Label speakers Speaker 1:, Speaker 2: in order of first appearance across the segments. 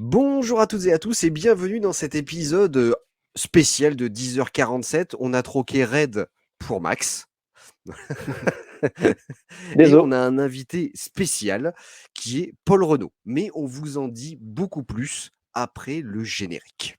Speaker 1: Bonjour à toutes et à tous et bienvenue dans cet épisode spécial de 10h47. On a troqué Red pour Max. Et
Speaker 2: Désolé.
Speaker 1: on a un invité spécial qui est Paul Renaud. Mais on vous en dit beaucoup plus après le générique.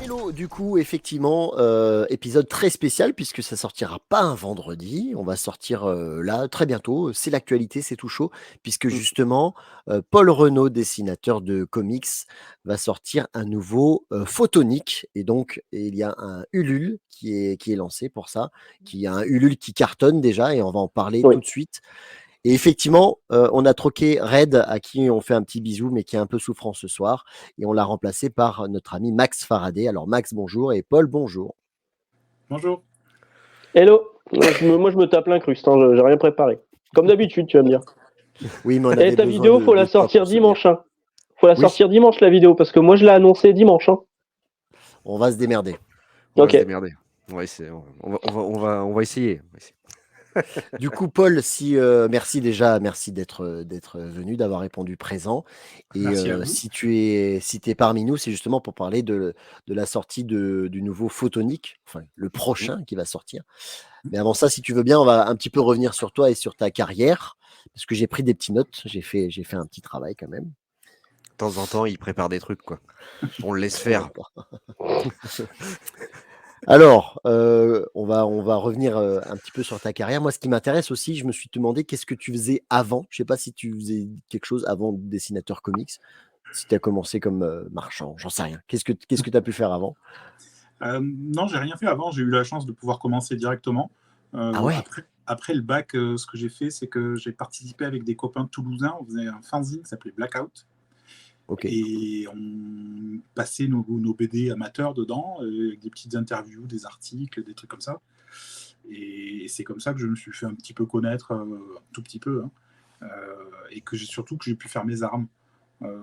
Speaker 1: Hello, du coup, effectivement, épisode très spécial puisque ça sortira pas un vendredi. On va sortir là très bientôt. C'est l'actualité, c'est tout chaud, puisque
Speaker 2: Mmh.
Speaker 1: justement, Paul Renaud, dessinateur de comics, va sortir un nouveau Photonique. Et donc, il y a un Ulule qui est lancé pour ça, qui a un Ulule qui cartonne déjà, et on va en parler
Speaker 2: Oui.
Speaker 1: tout de suite. Et effectivement, on a troqué Red, à qui on fait un petit bisou, mais qui est un peu souffrant ce soir, et on l'a remplacé par notre ami Max Faraday. Alors Max, bonjour, et Paul, bonjour.
Speaker 3: Bonjour.
Speaker 2: Hello. Moi, je me tape l'incruste, hein, j'ai rien préparé. Comme d'habitude, tu vas me dire.
Speaker 1: Oui, mais on
Speaker 2: Et
Speaker 1: avait
Speaker 2: ta
Speaker 1: besoin
Speaker 2: vidéo, faut
Speaker 1: de
Speaker 2: la
Speaker 1: toi
Speaker 2: sortir
Speaker 1: pour se dire.
Speaker 2: dimanche. Hein. Faut la
Speaker 1: Oui,
Speaker 2: sortir dimanche, la vidéo, parce que moi, je l'ai annoncé dimanche. Hein.
Speaker 1: on va se démerder. On va
Speaker 2: Ok.
Speaker 1: se démerder. On va essayer. On va essayer. Du coup, Paul, merci déjà, merci d'être venu, d'avoir répondu présent. Et
Speaker 3: Merci à vous.
Speaker 1: si tu es parmi nous, c'est justement pour parler de la sortie du nouveau Photonique, enfin le prochain qui va sortir. Mais avant ça, si tu veux bien, on va un petit peu revenir sur toi et sur ta carrière, parce que j'ai pris des petites notes, j'ai fait un petit travail quand même. De temps en temps, il prépare des trucs, quoi. On le laisse faire. Alors, on va revenir un petit peu sur ta carrière. Moi, ce qui m'intéresse aussi, je me suis demandé qu'est-ce que tu faisais avant. Je sais pas si tu faisais quelque chose avant dessinateur comics, si tu as commencé comme marchand, j'en sais rien. Qu'est-ce que tu as pu faire avant?
Speaker 3: Non, j'ai rien fait avant. J'ai eu la chance de pouvoir commencer directement.
Speaker 1: Ah ouais,
Speaker 3: Après le bac, ce que j'ai fait, c'est que j'ai participé avec des copains toulousains. On faisait un fanzine qui s'appelait Blackout.
Speaker 1: ok,
Speaker 3: Et on passait nos BD amateurs dedans, avec des petites interviews, des articles, des trucs comme ça. Et c'est comme ça que je me suis fait un petit peu connaître, un tout petit peu, hein. Et surtout que j'ai pu faire mes armes. Euh,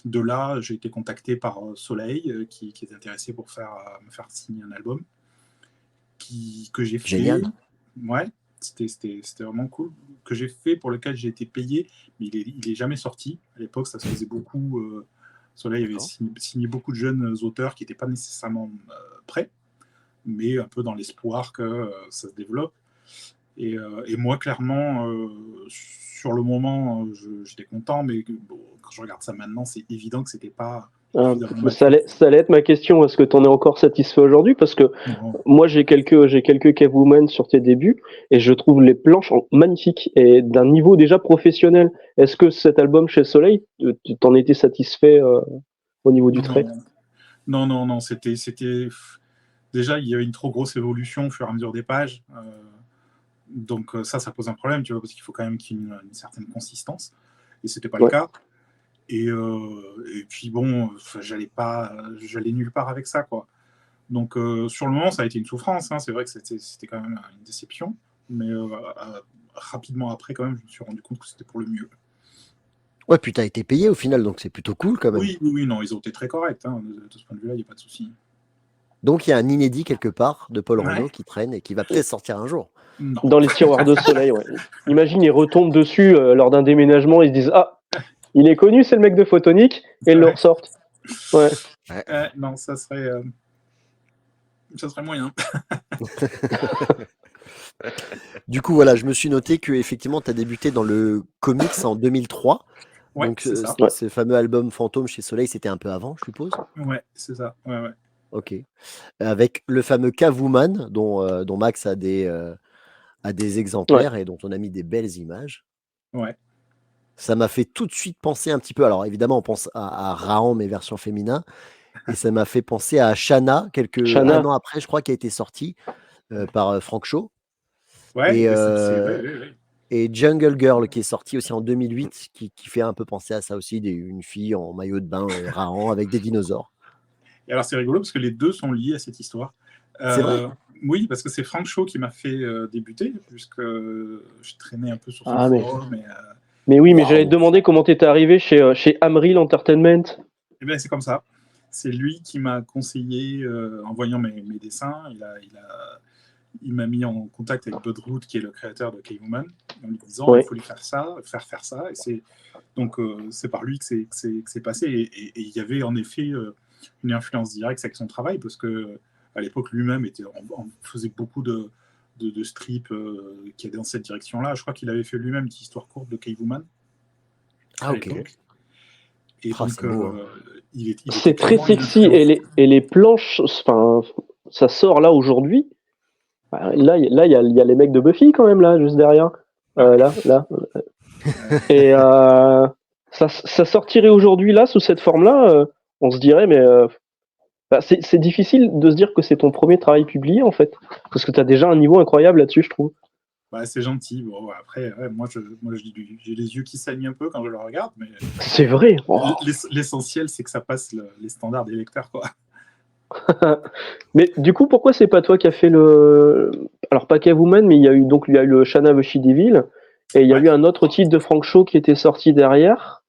Speaker 3: de là, j'ai été contacté par Soleil, qui est intéressé pour me faire signer un album que j'ai fait.
Speaker 1: génial.
Speaker 3: Ouais, c'était vraiment cool. Que j'ai fait, pour lequel j'ai été payé, mais il est jamais sorti. À l'époque, ça se faisait beaucoup. Soleil avait
Speaker 1: D'accord.
Speaker 3: signé beaucoup de jeunes auteurs qui n'étaient pas nécessairement prêts, mais un peu dans l'espoir que ça se développe. Et moi, clairement, sur le moment, j'étais content, mais bon, quand je regarde ça maintenant, c'est évident que c'était pas suffisamment
Speaker 2: Ça
Speaker 3: mature.
Speaker 2: ça allait être ma question. Est-ce que tu en es encore satisfait aujourd'hui? Parce que
Speaker 3: Non,
Speaker 2: moi, j'ai quelques Catwoman sur tes débuts et je trouve les planches magnifiques et d'un niveau déjà professionnel. Est-ce que cet album chez Soleil, t'en étais satisfait au niveau du trait?
Speaker 3: non, non, c'était. Déjà, il y avait une trop grosse évolution au fur et à mesure des pages. Donc ça pose un problème, tu vois, parce qu'il faut quand même qu'il y ait une certaine consistance. Et c'était pas le
Speaker 2: Ouais.
Speaker 3: cas. Et puis bon, j'allais nulle part avec ça, quoi. Donc sur le moment, ça a été une souffrance, hein. C'est vrai que c'était quand même une déception. Mais rapidement après, quand même, je me suis rendu compte que c'était pour le mieux.
Speaker 1: Ouais, puis tu as été payé au final, donc c'est plutôt cool quand même.
Speaker 3: Oui, non, ils ont été très corrects, hein. De ce point de vue-là, il n'y a pas de souci.
Speaker 1: Donc il y a un inédit quelque part de Paul
Speaker 3: Ouais.
Speaker 1: Renaud qui traîne et qui va peut-être sortir un jour.
Speaker 3: Non.
Speaker 2: Dans les tiroirs de Soleil, ouais. Imagine, ils retombent dessus lors d'un déménagement, ils se disent ah, il est connu, c'est le mec de Photonique, et ils le
Speaker 3: Ouais.
Speaker 2: ressortent. Ouais.
Speaker 3: Non, ça serait moyen.
Speaker 1: Du coup, voilà, je me suis noté que effectivement, tu as débuté dans le comics en 2003.
Speaker 3: Ouais,
Speaker 1: Donc,
Speaker 3: c'est ça.
Speaker 2: Ouais.
Speaker 1: ce fameux album Fantôme chez Soleil, c'était un peu avant, je suppose.
Speaker 3: Ouais, c'est ça. Ouais.
Speaker 1: Ok. Avec le fameux Catwoman, dont Max a des
Speaker 2: Ouais.
Speaker 1: exemplaires et dont on a mis des belles images.
Speaker 3: Ouais.
Speaker 1: Ça m'a fait tout de suite penser un petit peu. Alors, évidemment, on pense à Raon, mais version féminin. Et ça m'a fait penser à Shanna, un
Speaker 2: Shanna.
Speaker 1: an après, je crois, qui a été sorti par Frank Shaw.
Speaker 3: Ouais,
Speaker 1: Et,
Speaker 3: mais ouais.
Speaker 1: et Jungle Girl, qui est sorti aussi en 2008, qui fait un peu penser à ça aussi, une fille en maillot de bain Rahan avec des dinosaures.
Speaker 3: Et alors, c'est rigolo parce que les deux sont liés à cette histoire.
Speaker 1: C'est vrai?
Speaker 3: Oui, parce que c'est Frank Shaw qui m'a fait débuter, puisque je traînais un peu sur son
Speaker 2: Ah,
Speaker 3: forum.
Speaker 2: mais oui, mais j'allais te
Speaker 1: Waouh!
Speaker 2: demander comment t'étais arrivé chez Amril Entertainment.
Speaker 3: Et bien, c'est comme ça. C'est lui qui m'a conseillé, en voyant mes dessins, il m'a mis en contact avec Bud Root, qui est le créateur de Cavewoman, en lui disant il
Speaker 2: Ouais.
Speaker 3: faut lui faire ça, faire ça. Et donc, c'est par lui que c'est passé. Et il y avait en effet une influence directe avec son travail, parce que à l'époque, lui-même faisait beaucoup de strips qui allaient dans cette direction-là. Je crois qu'il avait fait lui-même une petite histoire courte de Cavewoman
Speaker 1: Ah,
Speaker 3: à
Speaker 1: ok.
Speaker 3: l'époque. Et
Speaker 1: Ah,
Speaker 3: donc,
Speaker 1: c'est beau, hein.
Speaker 3: il était
Speaker 2: C'est très
Speaker 3: clairement une
Speaker 2: sexy
Speaker 3: influence.
Speaker 2: et les planches, enfin, ça sort là aujourd'hui. Là, il y a les mecs de Buffy quand même là, juste derrière. Là. Et ça sortirait aujourd'hui là sous cette forme-là, on se dirait, mais c'est difficile de se dire que c'est ton premier travail publié en fait, parce que tu as déjà un niveau incroyable là-dessus, je trouve.
Speaker 3: C'est gentil. Bon, après, moi, j'ai les yeux qui saignent un peu quand je le regarde, mais
Speaker 2: C'est vrai. Oh.
Speaker 3: l'essentiel, c'est que ça passe les standards des lecteurs, quoi.
Speaker 2: Mais du coup, pourquoi c'est pas toi qui as fait le... Alors, pas Catwoman, mais il y a eu le Shana Bushi Devil, et il y a eu un autre titre de Frank Shaw qui était sorti derrière.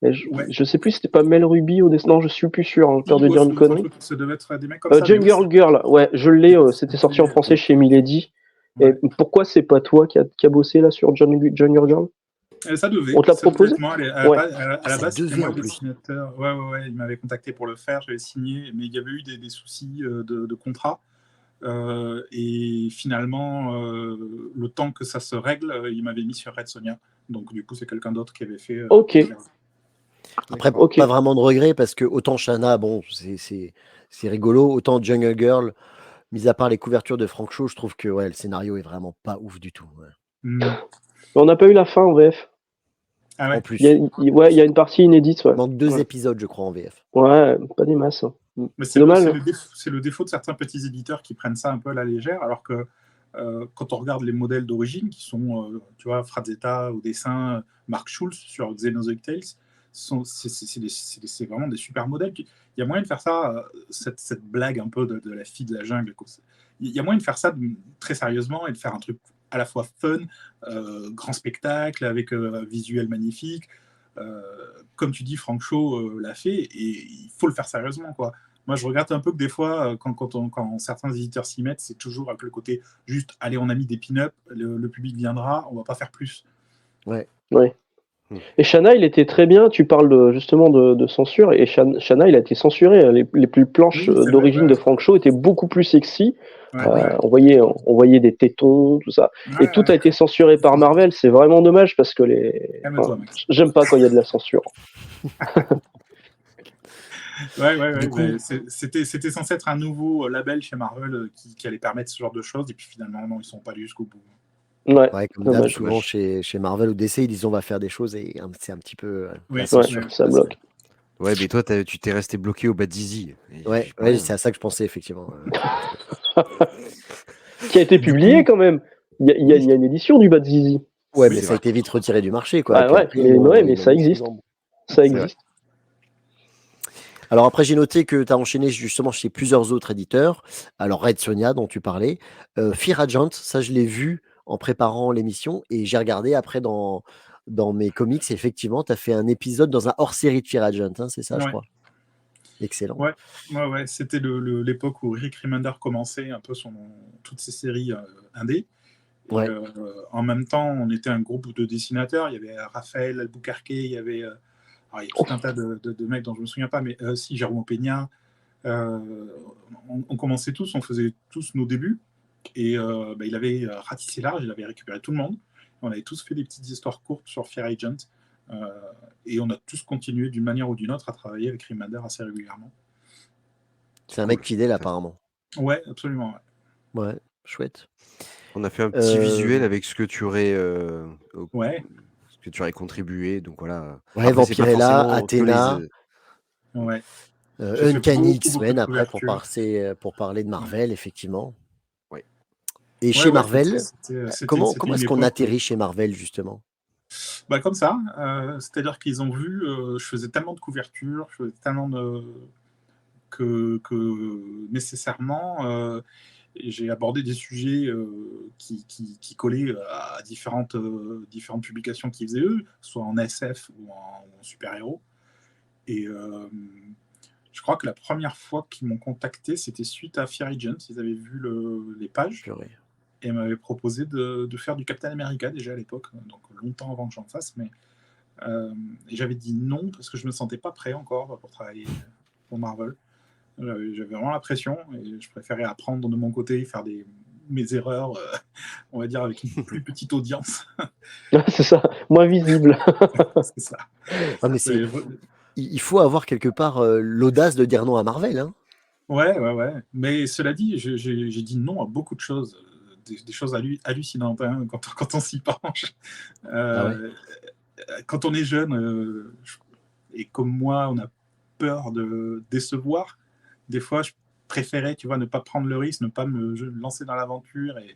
Speaker 2: Et je sais plus si c'était pas Mel Ruby au dessin. Non, je suis plus sûr, j'ai peur de dire une connerie.
Speaker 3: Ça devait être des mecs comme ça.
Speaker 2: Jungle Girl, ouais, je l'ai, c'était sorti en français chez Milady.
Speaker 3: Ouais.
Speaker 2: Et pourquoi c'est pas toi qui a bossé là sur Jungle Girl?
Speaker 3: Ça devait.
Speaker 2: On te l'a proposé?
Speaker 3: À la base, c'était moi le dessinateur. Ouais, il m'avait contacté pour le faire, j'avais signé, mais il y avait eu des soucis de contrat. Et finalement, le temps que ça se règle, il m'avait mis sur Red Sonja. Donc, du coup, c'est quelqu'un d'autre qui avait fait.
Speaker 2: Ok.
Speaker 1: Après, pas vraiment de regret, parce que autant Shana, bon, c'est rigolo, autant Jungle Girl, mis à part les couvertures de Frank Shaw, je trouve que le scénario est vraiment pas ouf du tout. Ouais.
Speaker 2: On n'a pas eu la fin en VF.
Speaker 3: Ah ouais.
Speaker 1: En plus.
Speaker 2: Il y a une partie inédite. Ouais.
Speaker 1: Il manque 2 épisodes, je crois, en VF.
Speaker 2: Ouais, pas des masses.
Speaker 3: Mais
Speaker 2: c'est dommage.
Speaker 3: C'est le défaut de certains petits éditeurs qui prennent ça un peu à la légère, alors que quand on regarde les modèles d'origine, qui sont, tu vois, Frazetta au dessin, Mark Schulz sur Xenozoic Tales, c'est vraiment des super modèles. Il y a moyen de faire ça, cette blague un peu de la fille de la jungle. Il y a moyen de faire ça très sérieusement et de faire un truc à la fois fun, grand spectacle, avec un visuel magnifique. Comme tu dis, Frank Shaw l'a fait, et il faut le faire sérieusement, quoi. Moi, je regrette un peu que des fois, quand certains éditeurs s'y mettent, c'est toujours avec le côté juste, allez, on a mis des pin-up, le public viendra, on va pas faire plus.
Speaker 2: Ouais. Et Shana, il était très bien. Tu parles justement de censure, et Shana, il a été censuré. Les plus planches d'origine de Frank Shaw étaient beaucoup plus sexy. On voyait des tétons, tout ça. Et tout a été censuré par Marvel. C'est vraiment dommage, parce que j'aime pas quand il y a de la censure.
Speaker 3: C'était censé être un nouveau label chez Marvel qui allait permettre ce genre de choses, et puis finalement, non, ils sont pas allés jusqu'au bout.
Speaker 1: Ouais, comme d'hab, souvent chez Marvel ou DC, ils disent on va faire des choses, et c'est un petit peu la censure.
Speaker 2: Ça bloque.
Speaker 4: Ouais, mais toi, tu t'es resté bloqué au Bad Zizi.
Speaker 1: Ouais, c'est à ça que je pensais, effectivement.
Speaker 2: Qui a été publié quand même. Il y a une édition du Bad Zizi.
Speaker 1: Ouais, mais ça a été vite retiré du marché, quoi.
Speaker 2: Mais ça existe. Ça existe.
Speaker 1: Alors après, j'ai noté que tu as enchaîné justement chez plusieurs autres éditeurs. Alors Red Sonja, dont tu parlais. Fear Agent, ça je l'ai vu en préparant l'émission, et j'ai regardé après dans mes comics. Et effectivement, tu as fait un épisode dans un hors-série de Fear Agent, hein, c'est ça, je crois. Excellent.
Speaker 3: Ouais. C'était l'époque où Rick Remender commençait un peu toutes ses séries indé. En même temps, on était un groupe de dessinateurs. Il y avait Raphaël Albuquerque, il y avait tout un tas de mecs dont je ne me souviens pas, mais si, Jérôme Peña. On commençait tous, on faisait tous nos débuts. Et il avait ratissé large, il avait récupéré tout le monde. On avait tous fait des petites histoires courtes sur Fear Agent. Et on a tous continué d'une manière ou d'une autre à travailler avec Remender assez régulièrement.
Speaker 1: C'est un mec fidèle, apparemment.
Speaker 3: Ouais, absolument.
Speaker 1: Ouais, chouette.
Speaker 4: On a fait un petit visuel avec ce que tu aurais contribué, donc voilà.
Speaker 1: Ouais, Vampirella, Athéna, Uncanny X-Men après pour parler de Marvel, effectivement.
Speaker 4: Ouais.
Speaker 1: Et chez Marvel, comment est-ce qu'on atterrit chez Marvel, justement?
Speaker 3: Comme ça, c'est-à-dire qu'ils ont vu, je faisais tellement de couvertures, je faisais tellement que nécessairement j'ai abordé des sujets qui collaient à différentes publications qu'ils faisaient eux, soit en SF ou en super-héros. Et je crois que la première fois qu'ils m'ont contacté, c'était suite à Fear Agent. Ils avaient vu les pages et m'avaient proposé de faire du Captain America déjà à l'époque, donc longtemps avant que j'en fasse. Mais et j'avais dit non parce que je me sentais pas prêt encore pour travailler pour Marvel. J'avais vraiment la pression et je préférais apprendre de mon côté, faire mes erreurs, on va dire, avec une plus petite audience.
Speaker 2: C'est ça, moins visible.
Speaker 3: C'est ça.
Speaker 1: Ah, mais il faut avoir quelque part l'audace de dire non à Marvel. Hein.
Speaker 3: Ouais. Mais cela dit, j'ai dit non à beaucoup de choses, des choses hallucinantes hein, quand on s'y penche. Quand on est jeune, et comme moi, on a peur de décevoir, des fois, je préférais, tu vois, ne pas prendre le risque, ne pas me lancer dans l'aventure et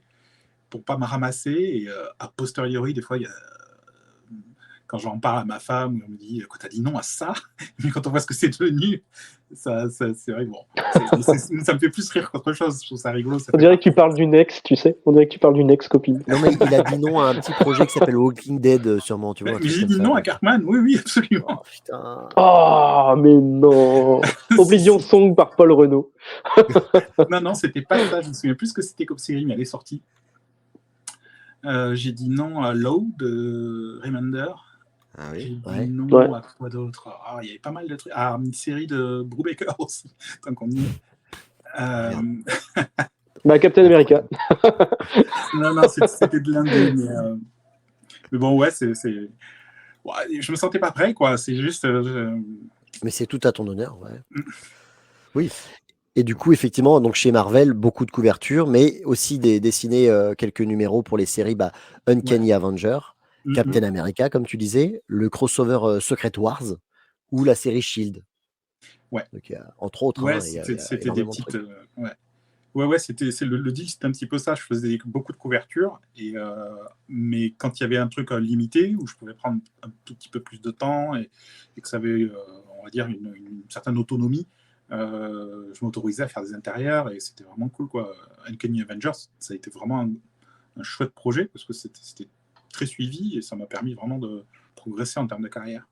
Speaker 3: pour pas me ramasser. Et a posteriori, des fois, quand j'en parle à ma femme, on me dit que tu as dit non à ça, mais quand on voit ce que c'est devenu, ça c'est vrai que bon, ça me fait plus rire qu'autre chose. Je trouve ça rigolo.
Speaker 2: On dirait que tu parles d'une ex, tu sais. On dirait que tu parles d'une ex-copine.
Speaker 1: Non, mais il a dit non à un petit projet qui s'appelle Walking Dead, sûrement, tu vois.
Speaker 3: Mais j'ai dit non à Cartman, oui, absolument.
Speaker 1: Oh, putain.
Speaker 2: Oh, mais non. Oblivion Song par Paul Renaud.
Speaker 3: Non, c'était pas ça. Je me souviens plus ce que c'était comme série, mais elle est sortie. J'ai dit non à Low de Remender.
Speaker 4: Ah oui.
Speaker 3: J'ai dit non à quoi d'autre. Il y avait pas mal de trucs. Une série de Brubaker aussi, tant qu'on y est.
Speaker 2: Captain America.
Speaker 3: non, c'était de l'indé. Mais bon, ouais, je me sentais pas prêt, quoi. C'est juste.
Speaker 1: Mais c'est tout à ton honneur, ouais. Oui. Et du coup, effectivement, donc chez Marvel, beaucoup de couvertures, mais aussi dessiner quelques numéros pour les séries Uncanny Avenger, Captain America, comme tu disais, le crossover Secret Wars ou la série Shield.
Speaker 3: Ouais.
Speaker 1: Donc, entre autres.
Speaker 3: Ouais,
Speaker 1: hein,
Speaker 3: c'était des petites. Ouais, le deal, c'était un petit peu ça. Je faisais beaucoup de couvertures, mais quand il y avait un truc limité où je pouvais prendre un tout petit peu plus de temps et que ça avait, on va dire, une certaine autonomie. Je m'autorisais à faire des intérieurs et c'était vraiment cool quoi. Uncanny Avengers, ça a été vraiment un chouette projet parce que c'était très suivi et ça m'a permis vraiment de progresser en termes de carrière.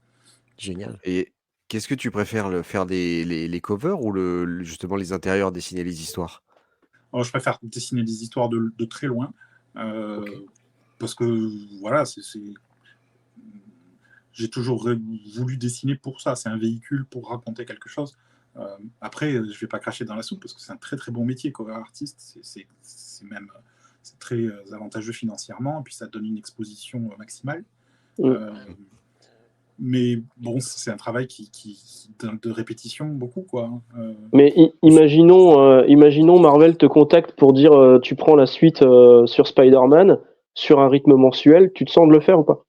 Speaker 1: Génial.
Speaker 4: Et qu'est-ce que tu préfères, faire les covers ou justement les intérieurs, dessiner les histoires?
Speaker 3: Alors, je préfère dessiner des histoires de très loin parce que voilà, j'ai toujours voulu dessiner pour ça. C'est un véhicule pour raconter quelque chose. Après, je vais pas cracher dans la soupe parce que c'est un très très bon métier, cover artiste. C'est très avantageux financièrement, et puis ça donne une exposition maximale. Mais bon, c'est un travail de répétition beaucoup, quoi.
Speaker 2: Mais imaginons Marvel te contacte pour dire tu prends la suite sur Spider-Man sur un rythme mensuel, tu te sens de le faire ou pas?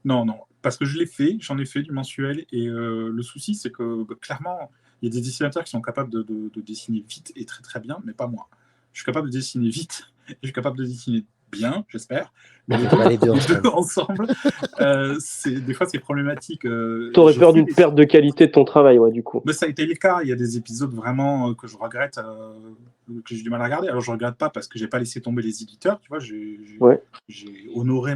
Speaker 3: Non. Parce que je l'ai fait, j'en ai fait du mensuel, et le souci, c'est que clairement, il y a des dessinateurs qui sont capables de dessiner vite et très très bien, mais pas moi. Je suis capable de dessiner vite, et je suis capable de dessiner bien, j'espère, mais les deux ensemble, des fois c'est problématique.
Speaker 2: T'aurais peur d'une perte de qualité de ton travail, ouais, du coup.
Speaker 3: Mais ça a été le cas, il y a des épisodes vraiment que je regrette, que j'ai du mal à regarder. Alors je regrette pas parce que j'ai pas laissé tomber les éditeurs, tu vois, j'ai honoré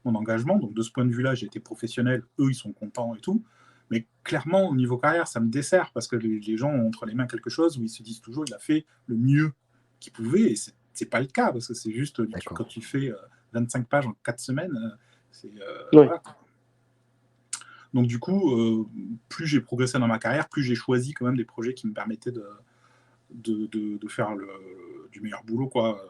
Speaker 3: mon engagement, donc de ce point de vue-là, j'ai été professionnel, eux ils sont contents et tout, mais clairement au niveau carrière, ça me dessert parce que les gens ont entre les mains quelque chose où ils se disent toujours il a fait le mieux qu'il pouvait, et c'est pas le cas, parce que c'est juste quand tu fais 25 pages en 4 semaines, voilà. Donc du coup, plus j'ai progressé dans ma carrière, plus j'ai choisi quand même des projets qui me permettaient de faire du meilleur boulot, quoi.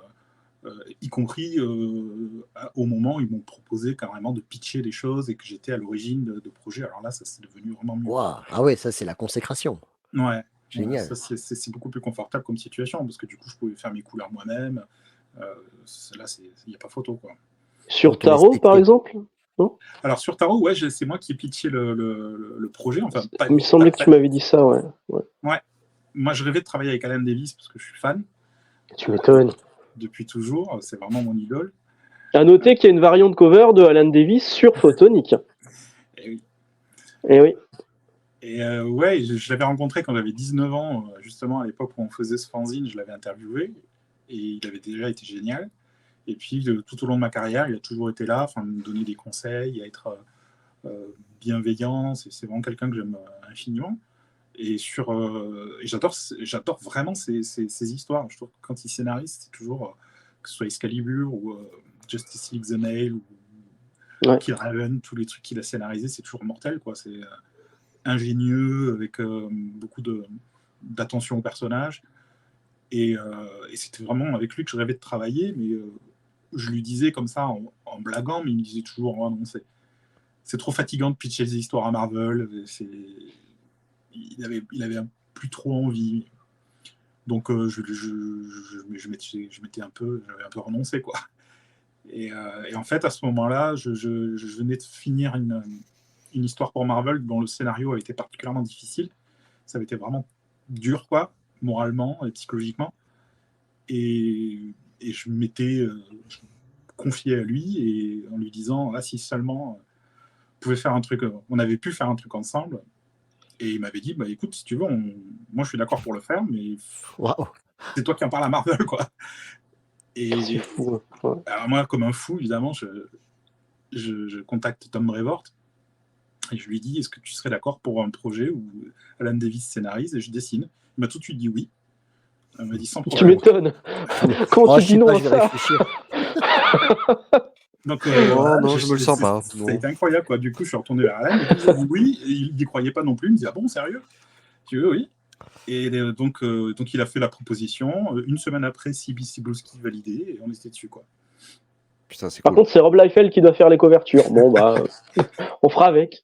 Speaker 3: Y compris au moment où ils m'ont proposé carrément de pitcher des choses et que j'étais à l'origine de projets. Alors là, ça c'est devenu vraiment mieux.
Speaker 1: Wow. Ah ouais, ça c'est la consécration.
Speaker 3: Ouais.
Speaker 1: Génial.
Speaker 3: Ça, c'est beaucoup plus confortable comme situation parce que du coup, je pouvais faire mes couleurs moi-même. Là, il n'y a pas photo, quoi.
Speaker 2: Sur Tarot, par exemple? Non,
Speaker 3: alors sur Tarot, ouais, c'est moi qui ai pitché le projet. Enfin,
Speaker 2: il me semblait que tu m'avais dit ça, ouais.
Speaker 3: Moi, je rêvais de travailler avec Alan Davis parce que je suis fan.
Speaker 2: Tu m'étonnes.
Speaker 3: Depuis toujours, c'est vraiment mon idole.
Speaker 2: À noter qu'il y a une variante cover de Alan Davis sur Photonic.
Speaker 3: Et oui.
Speaker 2: Et oui.
Speaker 3: Et ouais, je l'avais rencontré quand j'avais 19 ans, justement à l'époque où on faisait ce fanzine, je l'avais interviewé et il avait déjà été génial. Et puis tout au long de ma carrière, il a toujours été là, enfin me donner des conseils, à être bienveillant. C'est vraiment quelqu'un que j'aime infiniment. Et j'adore vraiment ces histoires. Je trouve que quand il scénarise, c'est toujours que ce soit Excalibur ou Justice League The Nail ou Kill Raven, tous les trucs qu'il a scénarisés, c'est toujours mortel, quoi. C'est ingénieux, avec beaucoup d'attention au personnage. Et c'était vraiment avec lui que je rêvais de travailler, mais je lui disais comme ça en blaguant, mais il me disait toujours oh, non, c'est trop fatigant de pitcher des histoires à Marvel. Il avait plus trop envie. Donc j'avais un peu renoncé, quoi. Et en fait, à ce moment-là, je venais de finir une histoire pour Marvel dont le scénario avait été particulièrement difficile. Ça avait été vraiment dur, quoi, moralement et psychologiquement. Et je m'étais confié à lui et en lui disant si seulement on pouvait faire un truc, on avait pu faire un truc ensemble. Et il m'avait dit écoute, si tu veux, moi je suis d'accord pour le faire, mais c'est toi qui en parles à Marvel, quoi. Et
Speaker 2: c'est fou. Ouais.
Speaker 3: Alors moi, comme un fou, évidemment, je contacte Tom Brevoort et je lui dis est-ce que tu serais d'accord pour un projet où Alan Davis scénarise et je dessine. Il m'a tout de suite dit oui. Il m'a dit sans problème.
Speaker 2: Tu m'étonnes. Comment tu dis non à ça?
Speaker 3: Donc,
Speaker 4: non, je me le sens pas.
Speaker 3: Ça a été incroyable, quoi. Du coup, je suis retourné vers Alan et il m'a dit oui. Et il n'y croyait pas non plus. Il me dit ah bon, sérieux? Tu veux, oui. Et donc il a fait la proposition. Une semaine après, CBC Cebulski validé et on était dessus, quoi.
Speaker 4: Putain, c'est
Speaker 2: Par
Speaker 4: cool.
Speaker 2: contre, c'est Rob Liefeld qui doit faire les couvertures. Bon, bah, on fera avec.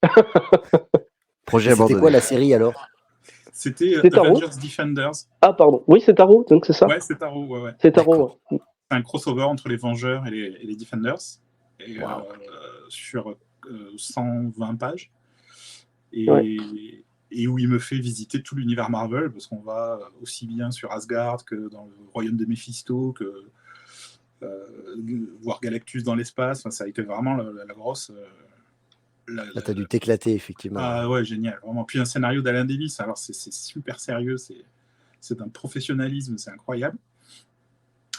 Speaker 4: Projet
Speaker 1: C'était
Speaker 4: abandonné.
Speaker 1: quoi la série alors?
Speaker 3: C'était
Speaker 2: Taro.
Speaker 3: Avengers Defenders.
Speaker 2: Ah, pardon. Oui, c'est Taro, donc c'est ça?
Speaker 3: Ouais, c'est Taro, ouais.
Speaker 2: C'est Taro, ouais.
Speaker 3: C'est un crossover entre les Vengeurs et les Defenders. Et, sur 120 pages. Et où il me fait visiter tout l'univers Marvel, parce qu'on va aussi bien sur Asgard que dans le royaume de Mephisto, que voir Galactus dans l'espace. Enfin, ça a été vraiment la grosse...
Speaker 1: Là, t'as dû t'éclater, effectivement.
Speaker 3: Ah ouais, génial, vraiment. Puis un scénario d'Alan Davis, alors c'est super sérieux, c'est d'un professionnalisme, c'est incroyable.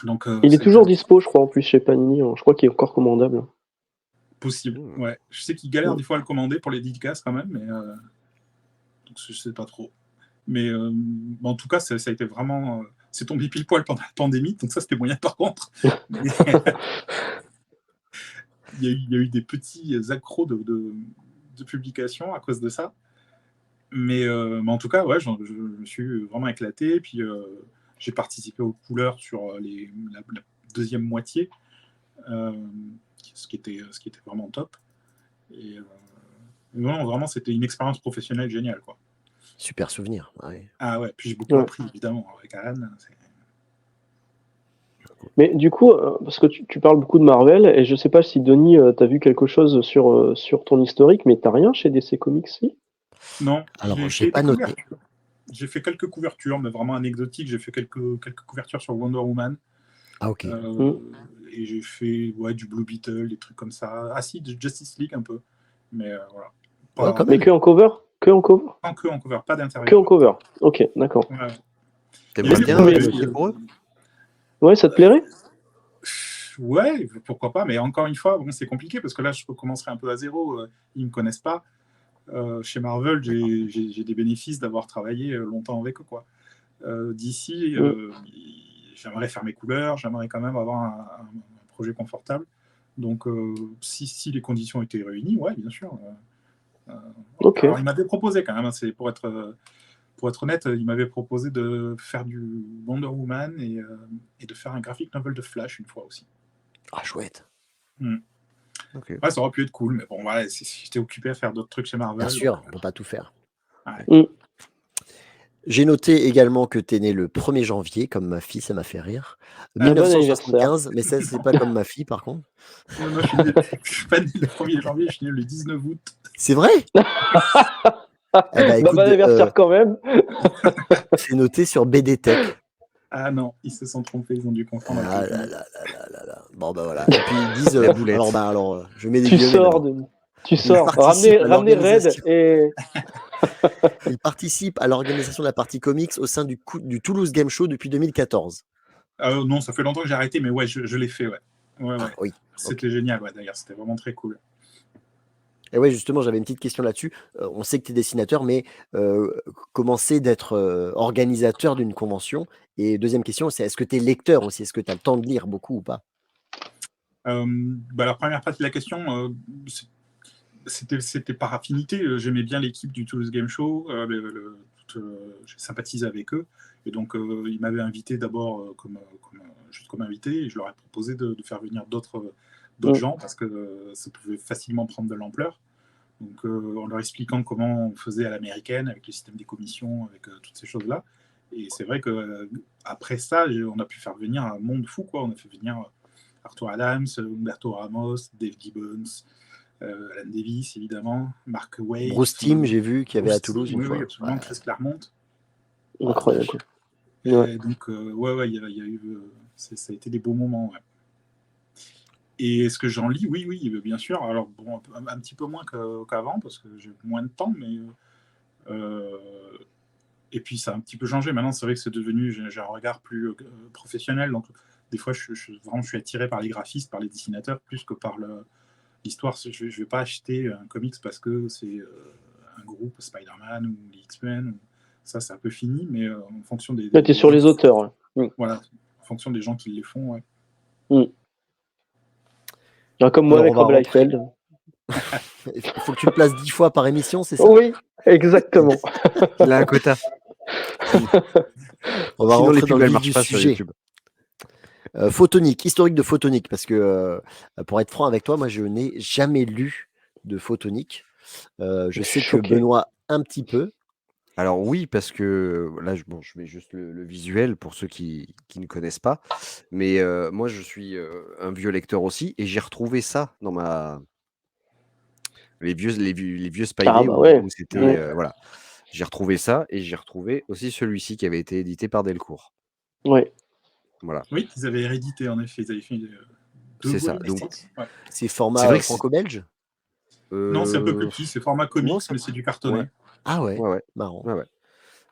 Speaker 3: Donc,
Speaker 2: il est toujours dispo, je crois, en plus chez Panini. Je crois qu'il est encore commandable.
Speaker 3: Possible, ouais. Je sais qu'il galère des fois à le commander pour les dédicaces quand même, mais donc je sais pas trop. Mais en tout cas, ça a été vraiment... c'est tombé pile poil pendant la pandémie, donc ça c'était moyen par contre. Il y a eu des petits accros de publication à cause de ça. Mais en tout cas, ouais, je me suis vraiment éclaté. Puis j'ai participé aux couleurs sur la deuxième moitié, ce qui était vraiment top. Et non, vraiment, c'était une expérience professionnelle géniale, quoi.
Speaker 1: Super souvenir. Ouais.
Speaker 3: Ah ouais, puis j'ai beaucoup appris, évidemment, avec Alan.
Speaker 2: Mais du coup, parce que tu parles beaucoup de Marvel, et je sais pas si Denis, t'as vu quelque chose sur ton historique, mais t'as rien chez DC Comics, si?
Speaker 3: Non,
Speaker 1: alors j'ai pas noté.
Speaker 3: J'ai fait quelques couvertures, mais vraiment anecdotiques. J'ai fait quelques couvertures sur Wonder Woman.
Speaker 1: Ah ok.
Speaker 3: Et j'ai fait du Blue Beetle, des trucs comme ça. Ah si, de Justice League un peu. Mais voilà.
Speaker 2: Mais que en cover? Que en cover?
Speaker 3: Que en cover, pas d'intérieur.
Speaker 2: Que en cover. Ok, d'accord.
Speaker 3: Ouais.
Speaker 4: T'aimerais bien pour eux?
Speaker 2: Ouais, ça te plairait?
Speaker 3: Ouais, pourquoi pas. Mais encore une fois, bon, c'est compliqué parce que là, je recommencerai un peu à zéro. Ils me connaissent pas. Chez Marvel, j'ai des bénéfices d'avoir travaillé longtemps avec eux, quoi. D'ici, j'aimerais faire mes couleurs, j'aimerais quand même avoir un projet confortable. Donc, si les conditions étaient réunies, ouais, bien sûr.
Speaker 2: Ok.
Speaker 3: Alors, il m'avait proposé quand même, c'est pour être honnête, il m'avait proposé de faire du Wonder Woman et de faire un graphic novel de Flash une fois aussi.
Speaker 1: Ah, chouette.
Speaker 4: Okay.
Speaker 3: Ouais, ça aurait pu être cool, mais bon, voilà, j'étais occupé à faire d'autres trucs chez Marvel.
Speaker 1: Bien sûr, on ne peut pas tout faire.
Speaker 3: Ouais.
Speaker 1: J'ai noté également que tu es né le 1er janvier, comme ma fille, ça m'a fait rire. 1975, mais ça, c'est pas comme ma fille, par contre.
Speaker 3: Non, je suis pas né le 1er janvier, je suis né le 19 août.
Speaker 1: C'est vrai?
Speaker 2: Écoute, bon anniversaire quand même.
Speaker 1: C'est noté sur BD Tech.
Speaker 3: Ah non, ils se sont trompés, ils ont dû confondre.
Speaker 1: Ah là là. Bon, bah voilà. Et puis ils disent alors, je mets des
Speaker 2: Tu sors, ramenez Red et.
Speaker 1: Il participe à l'organisation de la partie comics au sein du Toulouse Game Show depuis 2014.
Speaker 3: Non, ça fait longtemps que j'ai arrêté, mais ouais, je l'ai fait, ouais.
Speaker 1: Ah oui.
Speaker 3: C'était génial, ouais, d'ailleurs, c'était vraiment très cool.
Speaker 1: Et ouais, justement, j'avais une petite question là-dessus. On sait que tu es dessinateur, mais comment c'est d'être organisateur d'une convention? Et deuxième question, c'est est-ce que tu es lecteur aussi? Est-ce que tu as le temps de lire beaucoup ou pas?
Speaker 3: La première partie de la question, c'était par affinité. J'aimais bien l'équipe du Toulouse Game Show. J'ai sympathisé avec eux. Et donc, ils m'avaient invité d'abord juste comme invité. Et je leur ai proposé de faire venir d'autres gens parce que ça pouvait facilement prendre de l'ampleur. Donc, en leur expliquant comment on faisait à l'américaine, avec le système des commissions, avec toutes ces choses-là. Et c'est vrai qu'après ça, on a pu faire venir un monde fou, quoi. On a fait venir Arthur Adams, Humberto Ramos, Dave Gibbons, Alan Davis, évidemment, Mark Waid.
Speaker 1: Bruce Timm, j'ai vu qu'il y avait à Toulouse une fois.
Speaker 3: Oui, absolument,
Speaker 1: Ouais.
Speaker 3: Chris Claremont.
Speaker 2: Incroyable.
Speaker 3: Ouais. Donc, il y a eu, ça a été des beaux moments. Ouais. Et est-ce que j'en lis? Oui, bien sûr. Alors, bon, un petit peu moins qu'avant, parce que j'ai moins de temps, mais. Et puis, ça a un petit peu changé. Maintenant, c'est vrai que c'est devenu. J'ai un regard plus professionnel. Donc, des fois, je suis attiré par les graphistes, par les dessinateurs, plus que par l'histoire. Je ne vais pas acheter un comics parce que c'est un groupe Spider-Man ou les X-Men. Ça, c'est un peu fini, mais en fonction des.
Speaker 2: Là, tu es sur les auteurs. Ouais.
Speaker 3: Voilà, en fonction des gens qui les font, ouais.
Speaker 2: Comme moi avec Rob Liefeld.
Speaker 1: Il faut que tu le places 10 fois par émission, c'est ça?
Speaker 2: Oui, exactement.
Speaker 4: Il a un quota.
Speaker 1: On va
Speaker 4: Sinon,
Speaker 1: rentrer
Speaker 4: les
Speaker 1: dans
Speaker 4: pubs,
Speaker 1: le
Speaker 4: elles
Speaker 1: vif
Speaker 4: marchent
Speaker 1: du
Speaker 4: pas sur
Speaker 1: sujet.
Speaker 4: YouTube.
Speaker 1: Photonique, historique de Photonique, parce que pour être franc avec toi, moi je n'ai jamais lu de Photonique. Je sais que Benoît un petit peu.
Speaker 4: Alors oui, parce que là, je mets juste le visuel pour ceux qui ne connaissent pas. Mais moi, je suis un vieux lecteur aussi, et j'ai retrouvé ça dans les vieux Spidey où c'était voilà. J'ai retrouvé ça, et j'ai retrouvé aussi celui-ci qui avait été édité par Delcourt.
Speaker 2: Ouais.
Speaker 4: Voilà.
Speaker 3: Oui, ils avaient réédité, en effet. Ils avaient fait
Speaker 4: c'est ça. Donc,
Speaker 1: c'est format franco-belge?
Speaker 3: Non, c'est un peu plus petit. C'est format comics, mais c'est du cartonné.
Speaker 1: Ouais. Ah ouais,
Speaker 4: ouais.
Speaker 1: Marrant.
Speaker 4: Ouais.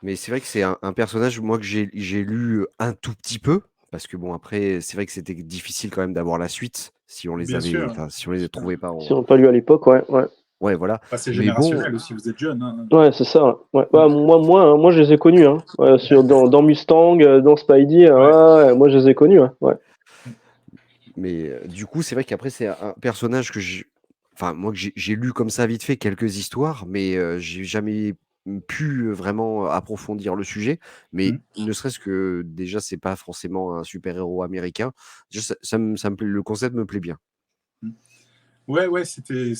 Speaker 4: Mais c'est vrai que c'est un personnage, moi, que j'ai lu un tout petit peu, parce que bon, après, c'est vrai que c'était difficile quand même d'avoir la suite si on les si on les trouvait pas.
Speaker 2: Si on n'a pas lu à l'époque, ouais.
Speaker 4: Ouais, voilà.
Speaker 3: C'est générationnel aussi, vous êtes jeune. Hein.
Speaker 2: Ouais, c'est ça. Ouais. Moi, je les ai connus. Hein. Dans Mustang, dans Spidey, moi, je les ai connus. Ouais.
Speaker 4: Mais du coup, c'est vrai qu'après, c'est un personnage que moi, que j'ai lu comme ça vite fait quelques histoires, mais j'ai jamais pu vraiment approfondir le sujet. Mais ne serait-ce que déjà, c'est pas forcément un super-héros américain. Déjà, ça me plaît, le concept me plaît bien.
Speaker 3: Ouais, c'était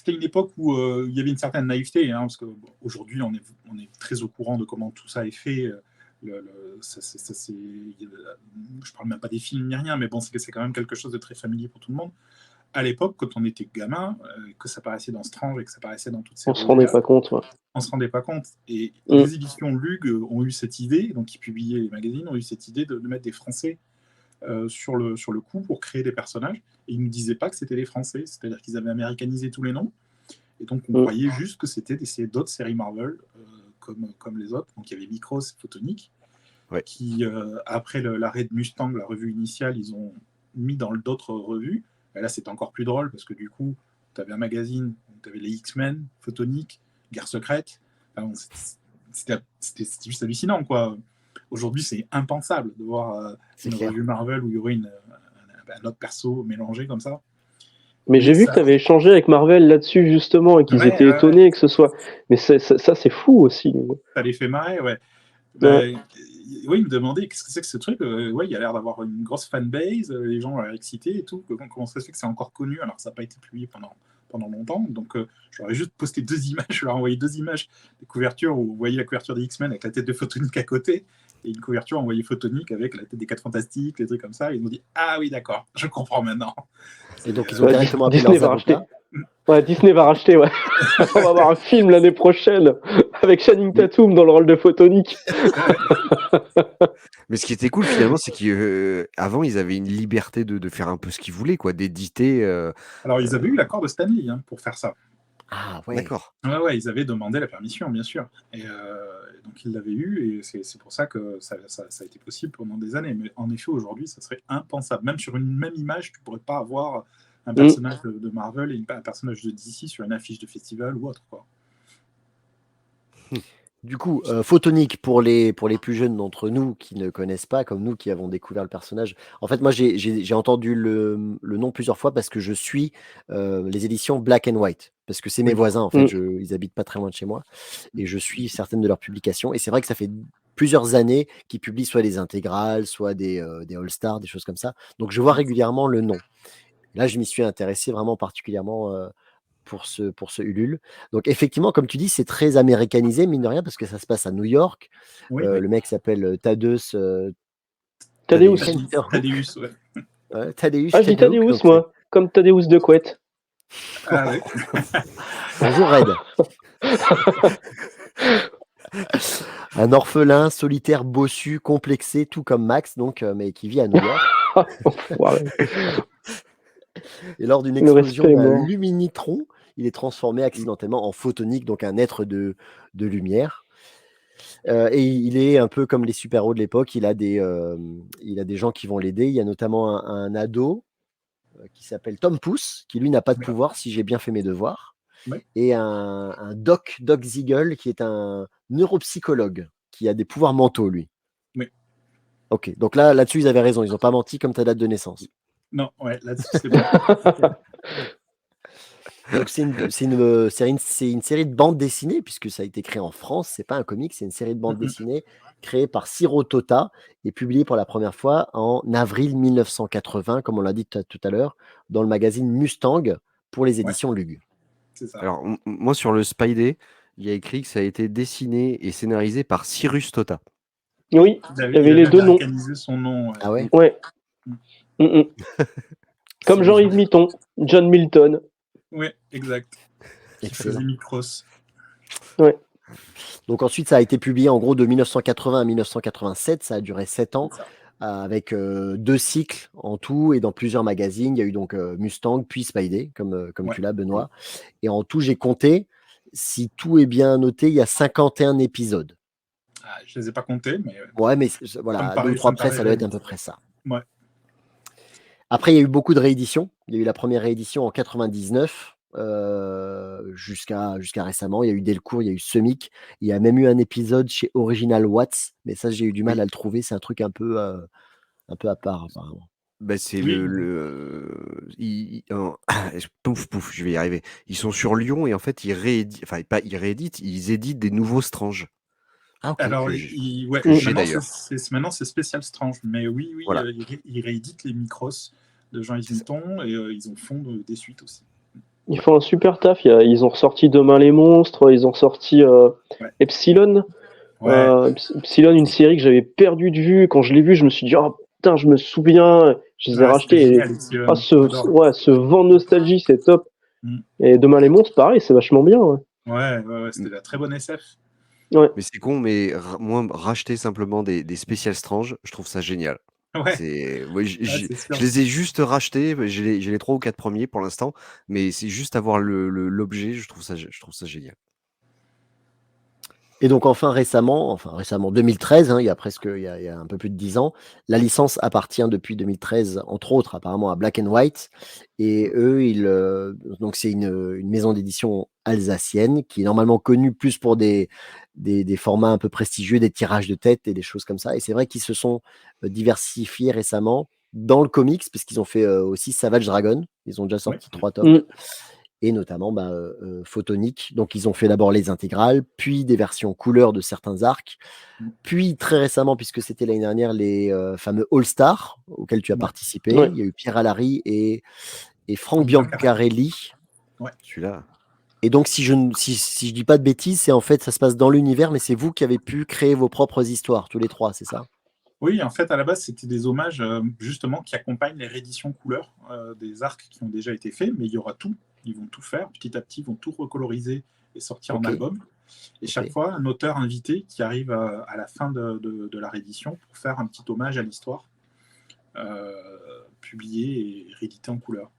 Speaker 3: une époque où il y avait une certaine naïveté, hein, parce qu'aujourd'hui, on est très au courant de comment tout ça est fait. Je parle même pas des films ni rien, mais bon, c'est quand même quelque chose de très familier pour tout le monde. À l'époque, quand on était gamin, que ça paraissait dans Strange et que ça paraissait dans toutes ces...
Speaker 2: On se rendait pas compte. Ouais.
Speaker 3: On se rendait pas compte. Et les éditions Lug ont eu cette idée, donc qui publiaient les magazines, ont eu cette idée de mettre des Français sur le coup pour créer des personnages. Et ils ne disaient pas que c'était des Français, c'est-à-dire qu'ils avaient américanisé tous les noms. Et donc, on croyait juste que c'était d'autres séries Marvel, comme les autres. Donc, il y avait Micros et Photonique, qui, après l'arrêt de Mustang, la revue initiale, ils ont mis dans d'autres revues. Et là, c'était encore plus drôle, parce que du coup, tu avais un magazine, tu avais les X-Men, Photonique, Guerre secrète. Enfin, c'était juste hallucinant, quoi. Aujourd'hui, c'est impensable de voir une revue Marvel où il y aurait un autre perso mélangé comme ça.
Speaker 2: Mais j'ai vu que tu avais échangé avec Marvel là-dessus, justement, et qu'ils étaient étonnés que ce soit... Mais ça, c'est fou aussi.
Speaker 3: Ça les fait marrer, ouais. Oui, ils me demandaient qu'est-ce que c'est que ce truc. Il a l'air d'avoir une grosse fanbase, les gens ont l'air excités et tout. Comment ça se fait que c'est encore connu alors que ça n'a pas été publié pendant longtemps. Donc, je leur ai juste posté 2 images. Je leur ai envoyé 2 images de couverture où vous voyez la couverture des X-Men avec la tête de Photonique à côté et une couverture envoyée Photonique avec la tête des 4 Fantastiques, des trucs comme ça. Et ils m'ont dit ah oui, d'accord, je comprends maintenant.
Speaker 1: Et donc, ils ont directement appelé leurs avocats.
Speaker 2: Ouais, Disney va racheter, ouais. On va avoir un film l'année prochaine avec Channing Tatum dans le rôle de Photonique.
Speaker 4: Mais ce qui était cool finalement, c'est qu'avant ils avaient une liberté de faire un peu ce qu'ils voulaient, quoi, d'éditer.
Speaker 3: Alors ils avaient eu l'accord de Stanley pour faire ça.
Speaker 1: Ah ouais.
Speaker 4: D'accord.
Speaker 3: Ouais, ils avaient demandé la permission, bien sûr. Et donc ils l'avaient eu, et c'est pour ça que ça a été possible pendant des années. Mais en effet, aujourd'hui, ça serait impensable. Même sur une même image, tu pourrais pas avoir un personnage de Marvel et un personnage de DC sur une affiche de festival ou autre, quoi.
Speaker 1: Du coup, Photonique, pour les plus jeunes d'entre nous qui ne connaissent pas, comme nous qui avons découvert le personnage. En fait, moi, j'ai entendu le nom plusieurs fois parce que je suis les éditions Black and White. Parce que c'est mes
Speaker 3: Oui.
Speaker 1: voisins, en fait, ils habitent pas très loin de chez moi. Et je suis certaines de leurs publications. Et c'est vrai que ça fait plusieurs années qu'ils publient soit des intégrales, soit des All-Stars, des choses comme ça. Donc, je vois régulièrement le nom. Là, je m'y suis intéressé vraiment particulièrement pour ce Ulule. Donc effectivement, comme tu dis, c'est très américanisé, mine de rien, parce que ça se passe à New York.
Speaker 3: Oui.
Speaker 1: Le mec s'appelle Thaddeus
Speaker 2: Thaddeus.
Speaker 3: Thaddeus, ouais.
Speaker 1: Thaddeus
Speaker 2: Ah, je dis
Speaker 1: Chadwick,
Speaker 2: Thaddeus,
Speaker 1: donc
Speaker 2: moi, comme Thaddeus de Couette.
Speaker 3: Ah ouais.
Speaker 1: bonjour Red. Un orphelin, solitaire, bossu, complexé, tout comme Max, donc, mais qui vit à New York.
Speaker 2: Enfoiré.
Speaker 1: Et lors d'une
Speaker 2: Le
Speaker 1: explosion
Speaker 2: respect est
Speaker 1: d'un
Speaker 2: mort.
Speaker 1: luminitron, il est transformé accidentellement en photonique, donc un être de lumière. Et il est un peu comme les super-héros de l'époque, il a des gens qui vont l'aider. Il y a notamment un ado qui s'appelle Tom Pouce, qui lui n'a pas de
Speaker 3: Ouais.
Speaker 1: pouvoir, si j'ai bien fait mes devoirs.
Speaker 3: Ouais.
Speaker 1: Et un Doc Ziegel, qui est un neuropsychologue, qui a des pouvoirs mentaux, lui.
Speaker 3: Oui.
Speaker 1: Ok, donc là-dessus, ils avaient raison, ils n'ont pas menti comme ta date de naissance.
Speaker 3: Non, ouais, là-dessus, c'est bon.
Speaker 1: Donc c'est une série de bandes dessinées, puisque ça a été créé en France, c'est pas un comic, c'est une série de bandes dessinées créée par Ciro Tota et publiée pour la première fois en avril 1980, comme on l'a dit tout à l'heure, dans le magazine Mustang pour les éditions Lug.
Speaker 3: C'est ça.
Speaker 4: Alors, moi, sur le Spidey, il y a écrit que ça a été dessiné et scénarisé par Cyrus Tota.
Speaker 2: Oui, il y avait les deux noms.
Speaker 3: américanisé son nom.
Speaker 1: Ah ouais.
Speaker 2: Ouais. Comme Jean-Yves Mitton, John Milton.
Speaker 3: Oui, exact. Qui faisait Micros.
Speaker 2: Ouais.
Speaker 1: Donc ensuite, ça a été publié en gros de 1980 à 1987, ça a duré 7 ans. Avec 2 cycles en tout et dans plusieurs magazines. Il y a eu donc Mustang, puis Spidey, comme tu l'as, Benoît. Et en tout, j'ai compté, si tout est bien noté, il y a 51 épisodes.
Speaker 3: Ah, je ne les ai pas comptés, mais.
Speaker 1: Ouais, mais voilà, 2 ou 3 près, ça doit être à peu près ça.
Speaker 3: Ouais.
Speaker 1: Après, il y a eu beaucoup de rééditions. Il y a eu la première réédition en 99. Jusqu'à récemment, il y a eu Delcourt, il y a eu Semic, il y a même eu un épisode chez Original Watts, mais ça j'ai eu du mal à le trouver, c'est un truc un peu à part apparemment.
Speaker 4: Bah, c'est pouf, je vais y arriver. Ils sont sur Lyon et en fait ils rééditent, enfin pas ils rééditent, ils éditent des nouveaux Strange.
Speaker 1: Ah, okay.
Speaker 3: Alors, maintenant c'est spécial Strange, mais oui, voilà. Ils rééditent les Micros de Jean-Yves Mitton et ils en font des suites aussi.
Speaker 2: Ils font un super taf. Ils ont ressorti Demain les monstres, ils ont sorti Epsilon. Epsilon, une série que j'avais perdu de vue. Quand je l'ai vue, je me suis dit, oh putain, je me souviens. Je les ai rachetés. Ce vent nostalgie, c'est top. Et Demain les monstres, pareil, c'est vachement bien.
Speaker 3: Ouais, c'était la très bonne SF.
Speaker 2: Ouais.
Speaker 4: Mais c'est con, mais moi, racheter simplement des Special Strange, je trouve ça génial.
Speaker 3: Ouais.
Speaker 4: Je les ai juste rachetés, j'ai les 3 ou 4 premiers pour l'instant, mais c'est juste avoir l'objet, je trouve ça génial.
Speaker 1: Et donc récemment, 2013, il y a un peu plus de 10 ans, la licence appartient depuis 2013, entre autres, apparemment à Black and White. Et eux, donc c'est une maison d'édition alsacienne qui est normalement connue plus pour des formats un peu prestigieux, des tirages de tête et des choses comme ça. Et c'est vrai qu'ils se sont diversifiés récemment dans le comics, parce qu'ils ont fait aussi Savage Dragon. Ils ont déjà sorti 3 tomes. Et notamment Photonique. Donc ils ont fait d'abord les intégrales, puis des versions couleurs de certains arcs, puis très récemment, puisque c'était l'année dernière, les fameux All-Stars auxquels tu as participé. Il y a eu Pierre Allary et Frank Biancarelli.
Speaker 4: Celui-là.
Speaker 1: Et donc si je dis pas de bêtises, c'est en fait ça se passe dans l'univers, mais c'est vous qui avez pu créer vos propres histoires, tous les 3, c'est ça?
Speaker 3: Oui, en fait, à la base, c'était des hommages justement qui accompagnent les rééditions couleurs des arcs qui ont déjà été faits, mais il y aura tout. Ils vont tout faire, petit à petit, ils vont tout recoloriser et sortir en album. Et chaque fois, un auteur invité qui arrive à la fin de la réédition pour faire un petit hommage à l'histoire, publié et réédité en couleur.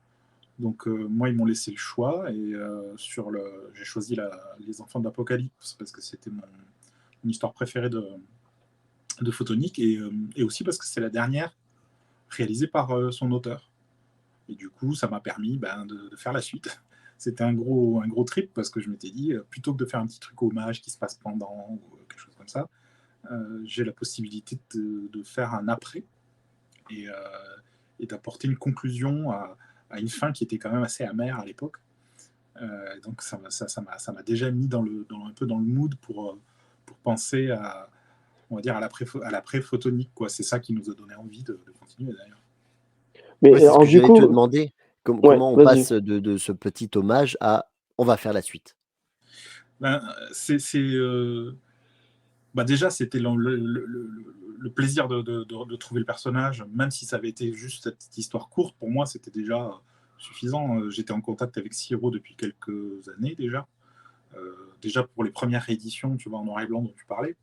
Speaker 3: Donc moi, ils m'ont laissé le choix et j'ai choisi Les Enfants de l'Apocalypse parce que c'était mon histoire préférée de Photonique et aussi parce que c'est la dernière réalisée par son auteur. Et du coup, ça m'a permis de faire la suite. C'était un gros trip parce que je m'étais dit, plutôt que de faire un petit truc hommage qui se passe pendant ou quelque chose comme ça, j'ai la possibilité de faire un après et d'apporter une conclusion à une fin qui était quand même assez amère à l'époque. Donc ça m'a déjà mis un peu dans le mood pour penser on va dire à l'après-photonique, quoi. C'est ça qui nous a donné envie de continuer d'ailleurs.
Speaker 2: Mais
Speaker 1: Ouais, c'est ce
Speaker 2: alors,
Speaker 1: que
Speaker 2: du
Speaker 1: j'allais te
Speaker 2: coup,
Speaker 1: demander.
Speaker 2: ouais,
Speaker 1: Comment on
Speaker 2: vas-y.
Speaker 1: passe de ce petit hommage à on va faire la suite.
Speaker 3: Déjà, c'était le plaisir de trouver le personnage, même si ça avait été juste cette petite histoire courte. Pour moi, c'était déjà suffisant. J'étais en contact avec Siro depuis quelques années déjà. Déjà pour les premières rééditions, tu vois, en noir et blanc dont tu parlais.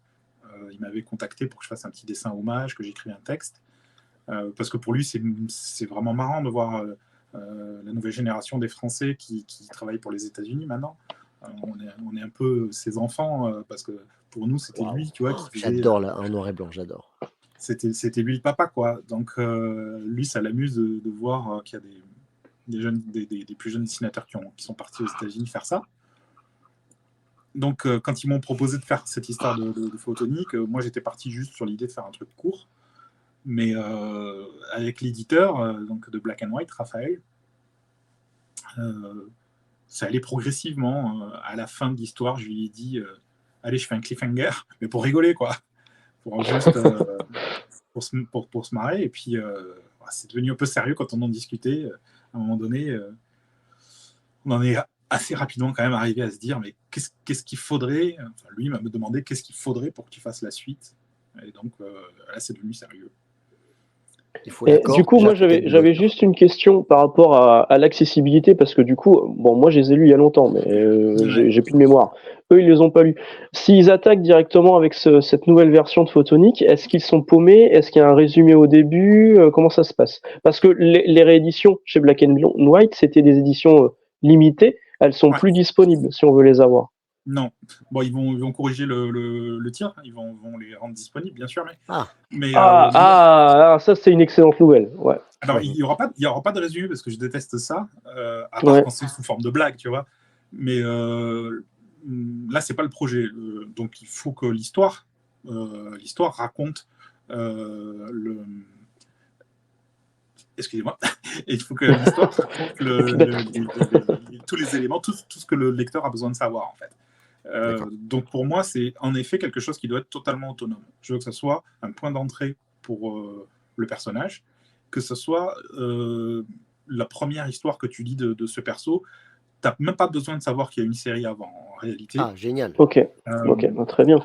Speaker 3: Il m'avait contacté pour que je fasse un petit dessin hommage, que j'écrive un texte. Parce que pour lui, c'est vraiment marrant de voir la nouvelle génération des Français qui travaillent pour les États-Unis maintenant. On est un peu ses enfants, parce que pour nous, c'était lui, tu vois, qui faisait.
Speaker 1: J'adore en noir et blanc, j'adore.
Speaker 3: C'était lui le papa, quoi. Donc, lui, ça l'amuse de voir qu'il y a des plus jeunes dessinateurs qui sont partis aux États-Unis faire ça. Donc, quand ils m'ont proposé de faire cette histoire de Photonique, moi, j'étais parti juste sur l'idée de faire un truc court. Mais avec l'éditeur donc de Black and White, Raphaël, ça allait progressivement. À la fin de l'histoire, je lui ai dit allez, je fais un cliffhanger, mais pour rigoler, quoi. Pour juste pour se marrer. Et puis, c'est devenu un peu sérieux quand on en discutait. À un moment donné, on en est assez rapidement quand même arrivé à se dire mais qu'est-ce qu'il faudrait. Enfin, lui m'a demandé qu'est-ce qu'il faudrait pour que tu fasses la suite. Et donc, là, c'est devenu sérieux.
Speaker 1: Il faut
Speaker 2: Et
Speaker 1: l'accord
Speaker 2: du coup,
Speaker 1: déjà
Speaker 2: moi,
Speaker 1: peut-être de
Speaker 2: j'avais
Speaker 1: l'auteur.
Speaker 2: juste une question par rapport à l'accessibilité, parce que du coup, bon, moi, je les ai lus il y a longtemps, mais
Speaker 3: Ouais.
Speaker 2: j'ai plus de mémoire. Eux, ils les ont pas lus. S'ils attaquent directement avec cette nouvelle version de Photonique, est-ce qu'ils sont paumés? Est-ce qu'il y a un résumé au début? Comment ça se passe? Parce que les rééditions chez Black and White, c'était des éditions limitées. Elles sont
Speaker 3: Ouais.
Speaker 2: plus disponibles si on veut les avoir.
Speaker 3: Non. Bon, ils vont corriger le tir, ils vont les rendre disponibles, bien sûr, mais
Speaker 2: Ça, c'est une excellente nouvelle. Ouais.
Speaker 3: alors, il y aura pas de résumé parce que je déteste ça, à part quand c'est sous forme de blague, tu vois. Mais là, c'est pas le projet. Donc, il faut que l'histoire raconte excusez-moi, il faut que l'histoire raconte tous les éléments, tout ce que le lecteur a besoin de savoir, en fait. Donc pour moi, c'est en effet quelque chose qui doit être totalement autonome. Je veux que ce soit un point d'entrée pour le personnage, que ce soit la première histoire que tu lis de ce perso. Tu n'as même pas besoin de savoir qu'il y a une série avant, en réalité.
Speaker 1: Ah, génial.
Speaker 2: Ok, très bien.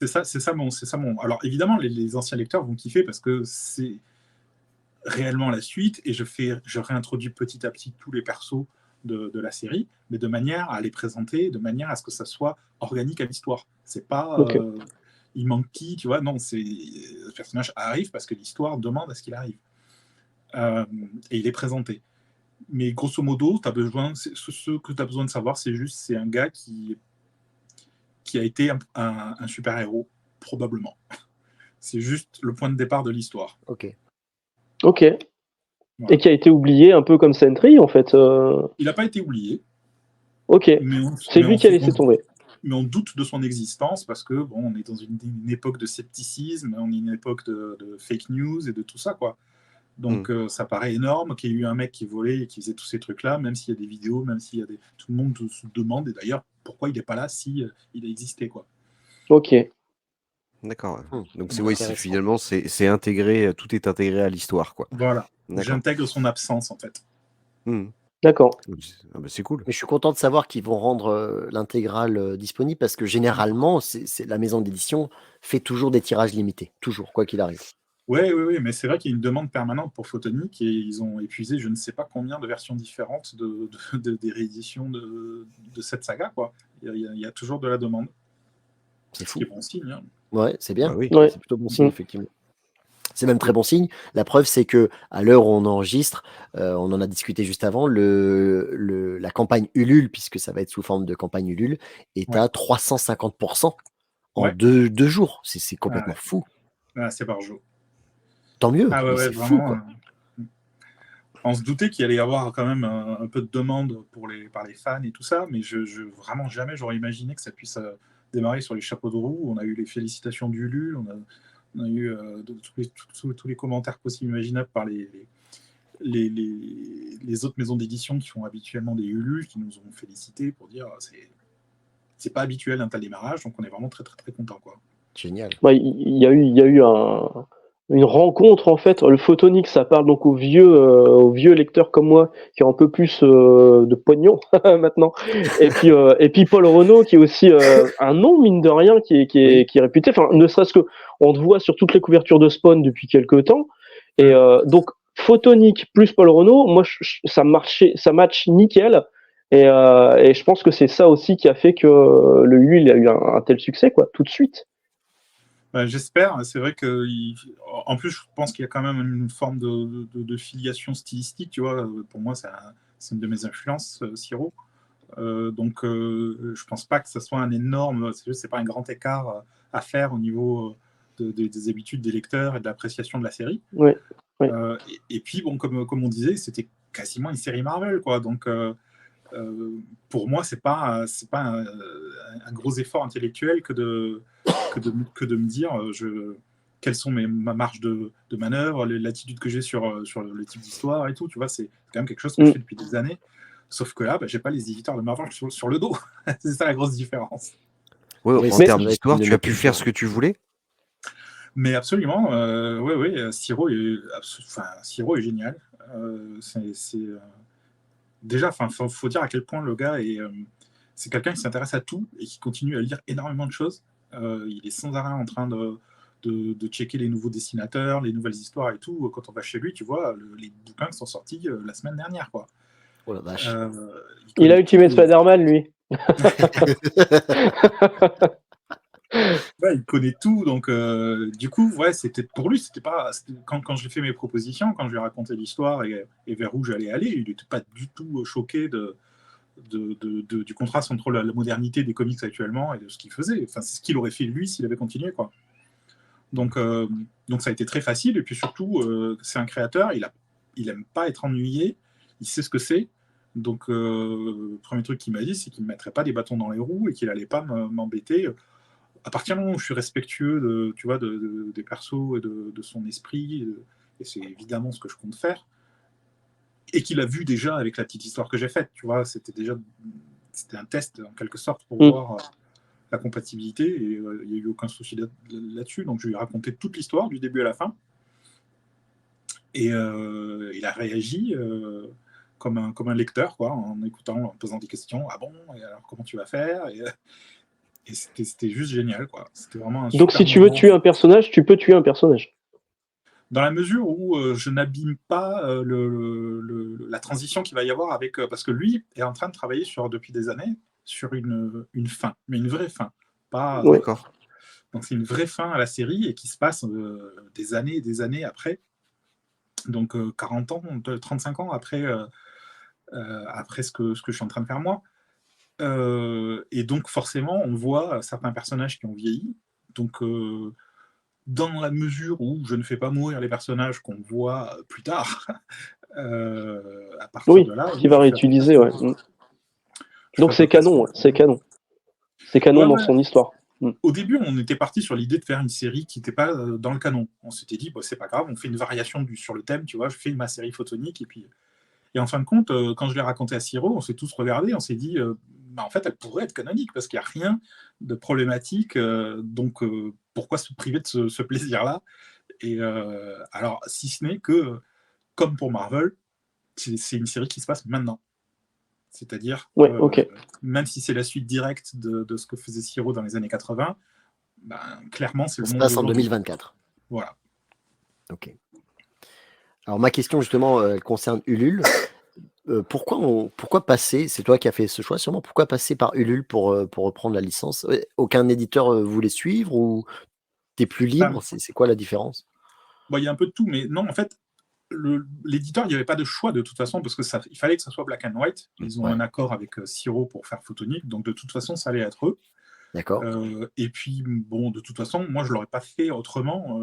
Speaker 3: C'est ça mon. Alors évidemment, les anciens lecteurs vont kiffer parce que c'est réellement la suite et je réintroduis petit à petit tous les persos de la série, mais de manière à les présenter, de manière à ce que ça soit organique à l'histoire. C'est pas il manque qui, tu vois, non, le personnage arrive parce que l'histoire demande à ce qu'il arrive. Et il est présenté. Mais grosso modo, ce que tu as besoin de savoir, c'est un gars qui a été un super-héros, probablement. C'est juste le point de départ de l'histoire.
Speaker 1: Ok.
Speaker 2: Voilà. Et qui a été oublié un peu comme Sentry, en fait.
Speaker 3: Il n'a pas été oublié.
Speaker 2: Ok. C'est lui qui a laissé tomber.
Speaker 3: Mais on doute de son existence parce que on est dans une époque de scepticisme, on est une époque de fake news et de tout ça, quoi. Donc ça paraît énorme qu'il y ait eu un mec qui volait et qui faisait tous ces trucs-là, même s'il y a des vidéos, même s'il y a tout le monde se demande, et d'ailleurs, pourquoi il n'est pas là si il a existé, quoi.
Speaker 2: Ok.
Speaker 4: D'accord. Donc
Speaker 1: Intéressant.
Speaker 4: c'est intégré, tout est intégré à l'histoire, quoi.
Speaker 3: Voilà.
Speaker 4: D'accord.
Speaker 3: J'intègre son absence, en fait.
Speaker 2: D'accord.
Speaker 4: C'est cool.
Speaker 1: Mais je suis content de savoir qu'ils vont rendre l'intégrale disponible parce que généralement, la maison d'édition fait toujours des tirages limités. Toujours, quoi qu'il arrive.
Speaker 3: Oui, mais c'est vrai qu'il y a une demande permanente pour Photonique et ils ont épuisé je ne sais pas combien de versions différentes des rééditions de cette saga, quoi. Il y a toujours de la demande.
Speaker 1: C'est fou.
Speaker 3: Ce qui est bon signe. Hein.
Speaker 1: Ouais, c'est bien.
Speaker 4: Bah oui.
Speaker 1: C'est plutôt bon signe, effectivement. C'est même très bon signe. La preuve, c'est que à l'heure où on enregistre, on en a discuté juste avant, la campagne Ulule, puisque ça va être sous forme de campagne Ulule, est
Speaker 3: Ouais.
Speaker 1: à 350% en
Speaker 3: Ouais.
Speaker 1: deux jours. C'est
Speaker 3: Ah
Speaker 1: complètement
Speaker 3: ouais.
Speaker 1: fou.
Speaker 3: Ah, c'est par jour.
Speaker 1: Tant mieux,
Speaker 3: Ah ouais,
Speaker 1: mais
Speaker 3: ouais,
Speaker 1: c'est fou,
Speaker 3: vraiment.
Speaker 1: quoi.
Speaker 3: On se doutait qu'il allait y avoir quand même un peu de demande par les fans et tout ça, mais vraiment jamais j'aurais imaginé que ça puisse démarrer sur les chapeaux de roue. On a eu les félicitations d'Ulule, on a eu tous les commentaires possibles imaginables par les autres maisons d'édition qui font habituellement des Ulule, qui nous ont félicités pour dire c'est pas habituel un tel démarrage, donc on est vraiment très très très content, quoi.
Speaker 1: Génial.
Speaker 2: Bah, il y a eu une rencontre en fait. Le Photonique, ça parle donc aux vieux lecteurs comme moi qui ont un peu plus de pognon maintenant. Et puis Paul Renaud qui est aussi un nom mine de rien qui est réputé. Enfin, ne serait-ce que on te voit sur toutes les couvertures de Spawn depuis quelques temps. Et donc Photonique plus Paul Renaud, moi ça match nickel. Et je pense que c'est ça aussi qui a fait que le Ulule il a eu un tel succès quoi, tout de suite.
Speaker 3: Bah, j'espère. C'est vrai que, en plus, je pense qu'il y a quand même une forme de filiation stylistique. Tu vois, pour moi, c'est une de mes influences, Siro. Donc, je pense pas que ce soit un énorme. C'est pas un grand écart à faire au niveau des habitudes des lecteurs et de l'appréciation de la série.
Speaker 2: Oui.
Speaker 3: Et puis, bon, comme on disait, c'était quasiment une série Marvel, quoi. Donc, pour moi, c'est pas un gros effort intellectuel que de me dire quelles sont ma marge de manœuvre, l'attitude que j'ai sur le type d'histoire et tout. Tu vois, c'est quand même quelque chose que je fais depuis des années. Sauf que là, j'ai pas les éditeurs de Marvel sur le dos. C'est ça la grosse différence.
Speaker 4: Ouais,
Speaker 1: Oui,
Speaker 4: en
Speaker 1: ça
Speaker 4: termes
Speaker 1: doit être
Speaker 4: d'histoire,
Speaker 1: une
Speaker 4: tu as pu faire
Speaker 1: culture.
Speaker 4: ce que tu voulais.
Speaker 3: Mais absolument, oui, Siro est génial. Déjà, faut dire à quel point le gars c'est quelqu'un qui s'intéresse à tout et qui continue à lire énormément de choses. Il est sans arrêt en train de checker les nouveaux dessinateurs, les nouvelles histoires et tout. Quand on va chez lui, tu vois les bouquins qui sont sortis la semaine dernière, quoi.
Speaker 1: Oh la vache.
Speaker 2: Il a Ultimate Spider-Man, lui.
Speaker 3: Ouais, il connaît tout, donc du coup, ouais, c'était pour lui, quand j'ai fait mes propositions, quand je lui ai raconté l'histoire et vers où j'allais aller, il n'était pas du tout choqué du contraste entre la modernité des comics actuellement et de ce qu'il faisait. Enfin, c'est ce qu'il aurait fait lui s'il avait continué, quoi. Donc ça a été très facile, et puis surtout, c'est un créateur, il aime pas être ennuyé, il sait ce que c'est. Donc, le premier truc qu'il m'a dit, c'est qu'il ne me mettrait pas des bâtons dans les roues et qu'il n'allait pas m'embêter. À partir du moment où je suis respectueux des persos et de son esprit, et c'est évidemment ce que je compte faire, et qu'il a vu déjà avec la petite histoire que j'ai faite, tu vois, c'était un test en quelque sorte pour voir la compatibilité, et il n'y a eu aucun souci là-dessus. Donc je lui ai raconté toute l'histoire du début à la fin, et il a réagi comme un lecteur, quoi, en écoutant, en posant des questions. Ah bon, et alors comment tu vas faire? Et c'était juste génial, quoi. C'était vraiment un
Speaker 2: Donc
Speaker 3: super
Speaker 2: si tu veux
Speaker 3: moment.
Speaker 2: tuer un personnage, tu peux tuer un personnage.
Speaker 3: Dans la mesure où je n'abîme pas la transition qu'il va y avoir avec... parce que lui est en train de travailler depuis des années sur une fin, mais une vraie fin. Pas,
Speaker 2: Oui.
Speaker 4: D'accord.
Speaker 3: donc c'est une vraie fin à la série et qui se passe des années et des années après. Donc 40 ans, 35 ans après ce que je suis en train de faire moi. Et donc forcément, on voit certains personnages qui ont vieilli. Donc dans la mesure où je ne fais pas mourir les personnages qu'on voit plus tard, à partir de là,
Speaker 2: qui va réutiliser, ouais. Donc c'est canon, c'est canon. C'est canon dans son histoire.
Speaker 3: Au début, on était parti sur l'idée de faire une série qui n'était pas dans le canon. On s'était dit, c'est pas grave, on fait une variation sur le thème, tu vois, je fais ma série photonique, et en fin de compte, quand je l'ai raconté à Siro, on s'est tous regardés, on s'est dit, en fait, elle pourrait être canonique, parce qu'il n'y a rien de problématique, donc pourquoi se priver de ce plaisir-là? Et alors, si ce n'est que, comme pour Marvel, c'est une série qui se passe maintenant. C'est-à-dire, même si c'est la suite directe de ce que faisait Siro dans les années 80, clairement, c'est le monde
Speaker 1: passe en
Speaker 3: d'aujourd'hui.
Speaker 1: 2024.
Speaker 3: Voilà.
Speaker 1: Ok. Alors ma question justement elle concerne Ulule. Pourquoi passer, c'est toi qui as fait ce choix sûrement, pourquoi passer par Ulule pour reprendre la licence? Aucun éditeur voulait suivre ou t'es plus libre? C'est quoi la différence?
Speaker 3: il y a un peu de tout, mais non, en fait, l'éditeur, il n'y avait pas de choix de toute façon, parce que il fallait que ça soit black and white. Ils ont un accord avec Siro pour faire Photonic, donc de toute façon, ça allait être eux.
Speaker 1: D'accord.
Speaker 3: Et puis, bon, de toute façon, moi, je ne l'aurais pas fait autrement.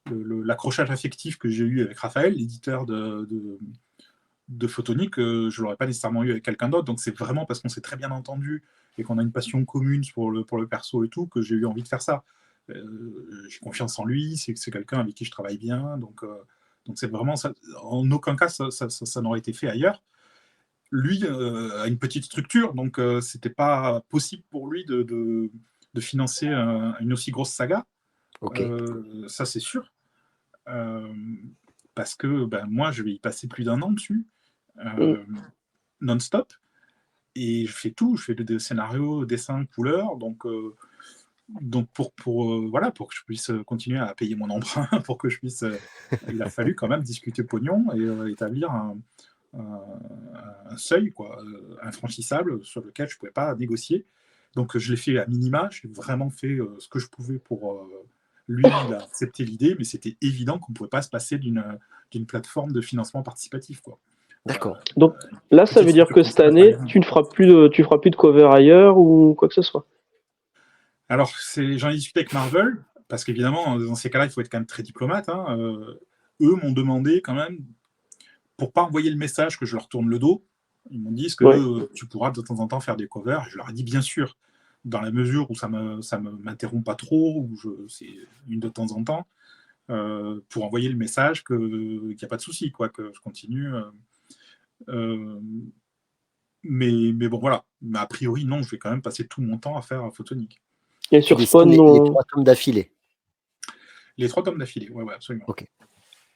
Speaker 3: L'accrochage affectif que j'ai eu avec Raphaël, l'éditeur de Photonic, je ne l'aurais pas nécessairement eu avec quelqu'un d'autre. Donc, c'est vraiment parce qu'on s'est très bien entendu et qu'on a une passion commune pour le perso et tout, que j'ai eu envie de faire ça. J'ai confiance en lui, c'est quelqu'un avec qui je travaille bien. Donc c'est vraiment ça. En aucun cas, ça n'aurait été fait ailleurs. Lui a une petite structure, donc c'était pas possible pour lui de financer une aussi grosse saga.
Speaker 1: Ok.
Speaker 3: Ça, c'est sûr. Parce que moi, je vais y passer plus d'1 an dessus, non-stop. Et je fais tout. Je fais des scénarios, dessins, couleurs. Donc pour que je puisse continuer à payer mon emprunt, pour que je puisse... il a fallu quand même discuter pognon et établir un seuil infranchissable sur lequel je ne pouvais pas négocier. Donc je l'ai fait à minima, j'ai vraiment fait ce que je pouvais pour... lui, il a accepté l'idée, mais c'était évident qu'on ne pouvait pas se passer d'une plateforme de financement participatif, quoi.
Speaker 1: D'accord.
Speaker 2: Donc là, ça veut dire que cette année, tu ne feras plus de cover ailleurs ou quoi que ce soit?
Speaker 3: Alors, j'en ai discuté avec Marvel, parce qu'évidemment, dans ces cas-là, il faut être quand même très diplomate. Eux m'ont demandé quand même, pour pas envoyer le message que je leur tourne le dos, ils m'ont dit que tu pourras de temps en temps faire des covers. Je leur ai dit bien sûr, dans la mesure où ça m'interrompt pas trop, ou c'est une de temps en temps, pour envoyer le message qu'il n'y a pas de souci, que je continue. Mais bon, voilà. Mais a priori, non, je vais quand même passer tout mon temps à faire Photonic.
Speaker 2: Et sur Spawn,
Speaker 1: les 3 tomes d'affilée.
Speaker 3: Les 3 tomes d'affilée, ouais, absolument.
Speaker 1: Ok.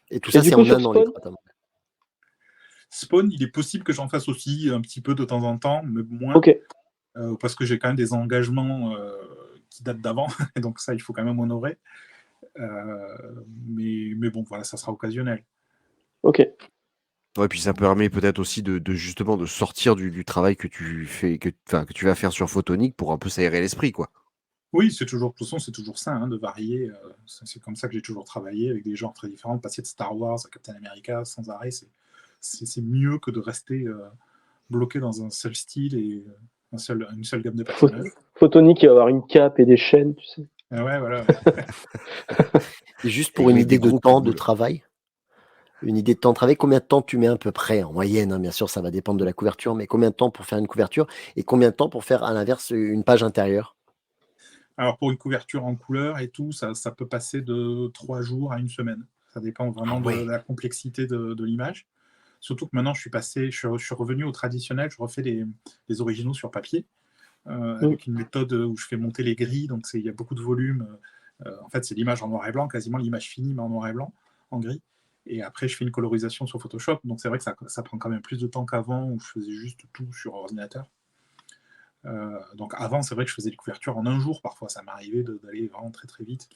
Speaker 1: Et tout ça, c'est en un an, les 3 tomes.
Speaker 3: Spawn, il est possible que j'en fasse aussi un petit peu de temps en temps, mais moins. Parce que j'ai quand même des engagements qui datent d'avant, et donc ça, il faut quand même honorer. Mais bon, voilà, ça sera occasionnel.
Speaker 2: Ok.
Speaker 4: Ouais, puis ça permet peut-être aussi justement de sortir du travail que tu fais, que tu vas faire sur Photonic pour un peu s'aérer l'esprit, quoi.
Speaker 3: Oui, de toute façon, c'est toujours sain de varier. C'est comme ça que j'ai toujours travaillé, avec des genres très différents. Passer de Star Wars à Captain America sans arrêt, c'est mieux que de rester bloqué dans un seul style et une seule gamme de personnages.
Speaker 2: Photonic, il va avoir une cape et des chaînes, tu sais.
Speaker 3: Ah ouais, voilà.
Speaker 1: Et juste pour une idée de temps de travail, combien de temps tu mets à peu près en moyenne, bien sûr, ça va dépendre de la couverture, mais combien de temps pour faire une couverture et combien de temps pour faire à l'inverse une page intérieure?
Speaker 3: Alors pour une couverture en couleur et tout, ça peut passer de 3 jours à 1 semaine. Ça dépend vraiment de la complexité de l'image. Surtout que maintenant, je suis revenu au traditionnel, je refais les originaux sur papier, avec une méthode où je fais monter les grilles, donc il y a beaucoup de volume. En fait, c'est l'image en noir et blanc, quasiment l'image finie, mais en noir et blanc, en gris. Et après, je fais une colorisation sur Photoshop, donc c'est vrai que ça prend quand même plus de temps qu'avant, où je faisais juste tout sur ordinateur. Donc avant, c'est vrai que je faisais des couvertures en 1 jour, parfois, ça m'arrivait d'aller vraiment très très vite.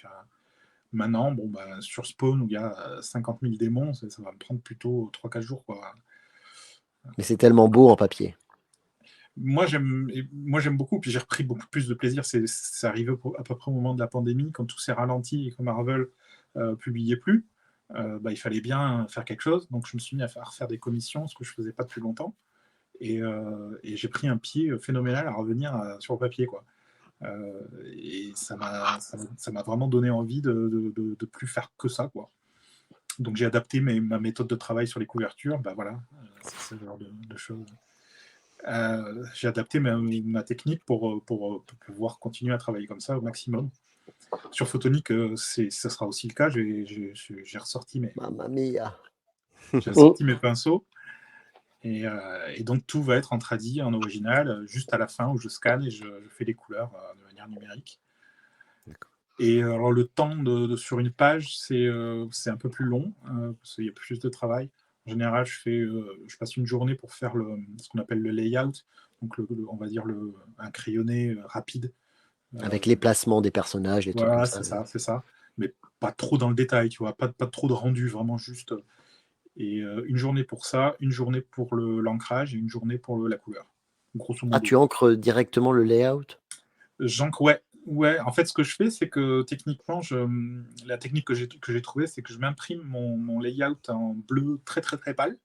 Speaker 3: Maintenant, sur Spawn, où il y a 50 000 démons, ça va me prendre plutôt 3-4 jours, quoi.
Speaker 1: Mais c'est tellement beau en papier.
Speaker 3: Moi, j'aime beaucoup, puis j'ai repris beaucoup plus de plaisir. C'est arrivé à peu près au moment de la pandémie, quand tout s'est ralenti et que Marvel publiait plus. Il fallait bien faire quelque chose, donc je me suis mis à faire des commissions, ce que je faisais pas depuis longtemps. Et j'ai pris un pied phénoménal à revenir sur le papier, quoi. Et ça m'a vraiment donné envie de plus faire que ça, quoi. Donc j'ai adapté ma méthode de travail sur les couvertures. Voilà, c'est ce genre de choses. J'ai adapté ma technique pour pouvoir continuer à travailler comme ça au maximum. Sur Photonic, ce sera aussi le cas. J'ai ressorti mes pinceaux. Et donc tout va être en tradi, en original, juste à la fin où je scanne et je fais les couleurs de manière numérique. Et alors le temps sur une page, c'est un peu plus long, parce qu'il y a plus de travail. En général, je passe une journée pour faire ce qu'on appelle le layout, donc on va dire un crayonné rapide.
Speaker 1: Avec les placements des personnages, les trucs comme ça.
Speaker 3: C'est ça. Mais pas trop dans le détail, tu vois, pas trop de rendu, vraiment juste. Et une journée pour ça, une journée pour l'ancrage et une journée pour la couleur. Grosso modo.
Speaker 1: Ah, tu encres directement le layout?
Speaker 3: J'encre, ouais. Ouais, en fait, ce que je fais, c'est que techniquement, la technique que j'ai trouvée, c'est que je m'imprime mon layout en bleu très très très pâle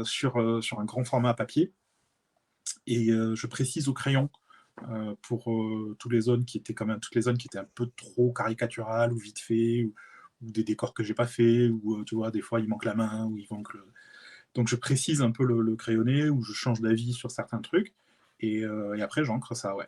Speaker 3: sur un grand format papier et je précise au crayon pour toutes les zones qui étaient un peu trop caricaturales ou vite fait ou des décors que j'ai pas fait ou tu vois des fois il manque la main ou il manque le... Donc je précise un peu le crayonné ou je change d'avis sur certains trucs et après j'encre ça, ouais.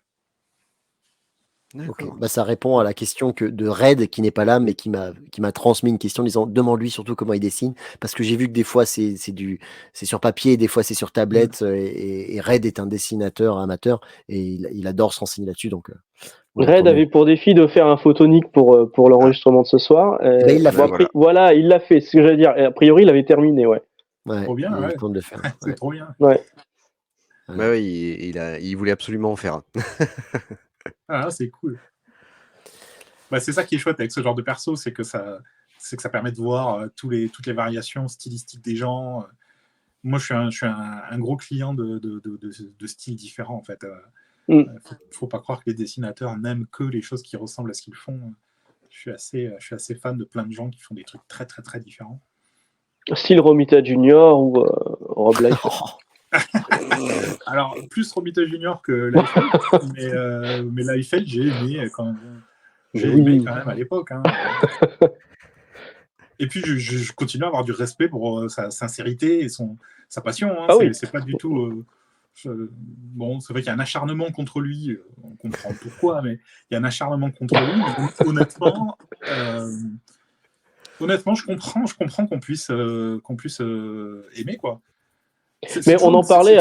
Speaker 1: Ok,
Speaker 4: D'accord.
Speaker 1: bah, ça répond à la question de Red qui n'est pas là, mais qui m'a transmis une question en disant demande-lui surtout comment il dessine, parce que j'ai vu que des fois c'est sur papier, des fois c'est sur
Speaker 3: Mm.
Speaker 1: tablette, et Red est un dessinateur amateur et il adore se renseigner là-dessus, donc voilà,
Speaker 2: Red
Speaker 1: tant mieux.
Speaker 2: avait pour défi de faire un photonique pour
Speaker 3: Ah,
Speaker 2: l'enregistrement de ce soir.
Speaker 1: Et ben il l'a
Speaker 2: Bon,
Speaker 4: Ouais,
Speaker 1: fait.
Speaker 2: après,
Speaker 4: voilà.
Speaker 2: voilà, il l'a fait, c'est ce que j'allais dire. Et a priori, il avait terminé, ouais.
Speaker 1: Ouais,
Speaker 3: trop bien,
Speaker 1: il a eu le
Speaker 3: ouais.
Speaker 1: temps de le faire.
Speaker 3: C'est
Speaker 1: Ouais,
Speaker 3: trop bien.
Speaker 2: Ouais.
Speaker 1: ouais.
Speaker 4: Ouais, ouais, il voulait absolument en faire un.
Speaker 3: Ah, c'est cool. Bah, c'est ça qui est chouette avec ce genre de perso, c'est que ça permet de voir toutes les variations stylistiques des gens. Moi, je suis un gros client de styles différents, en fait.
Speaker 2: Mm.
Speaker 3: Faut pas croire que les dessinateurs n'aiment que les choses qui ressemblent à ce qu'ils font. Je suis assez fan de plein de gens qui font des trucs très, très, très différents.
Speaker 2: Style Romita Junior ou Rob Liefeld.
Speaker 3: Alors, plus Romita Junior que Liefeld, mais Liefeld, j'ai aimé
Speaker 2: Oui.
Speaker 3: quand même à l'époque. Hein. Et puis, je continue à avoir du respect pour sa sincérité et sa passion. Hein.
Speaker 2: Ah oui.
Speaker 3: C'est pas du tout. Bon, c'est vrai qu'il y a un acharnement contre lui. On comprend pourquoi, mais il y a un acharnement contre lui. Mais honnêtement, je comprends qu'on puisse aimer, quoi.
Speaker 2: Mais on en parlait.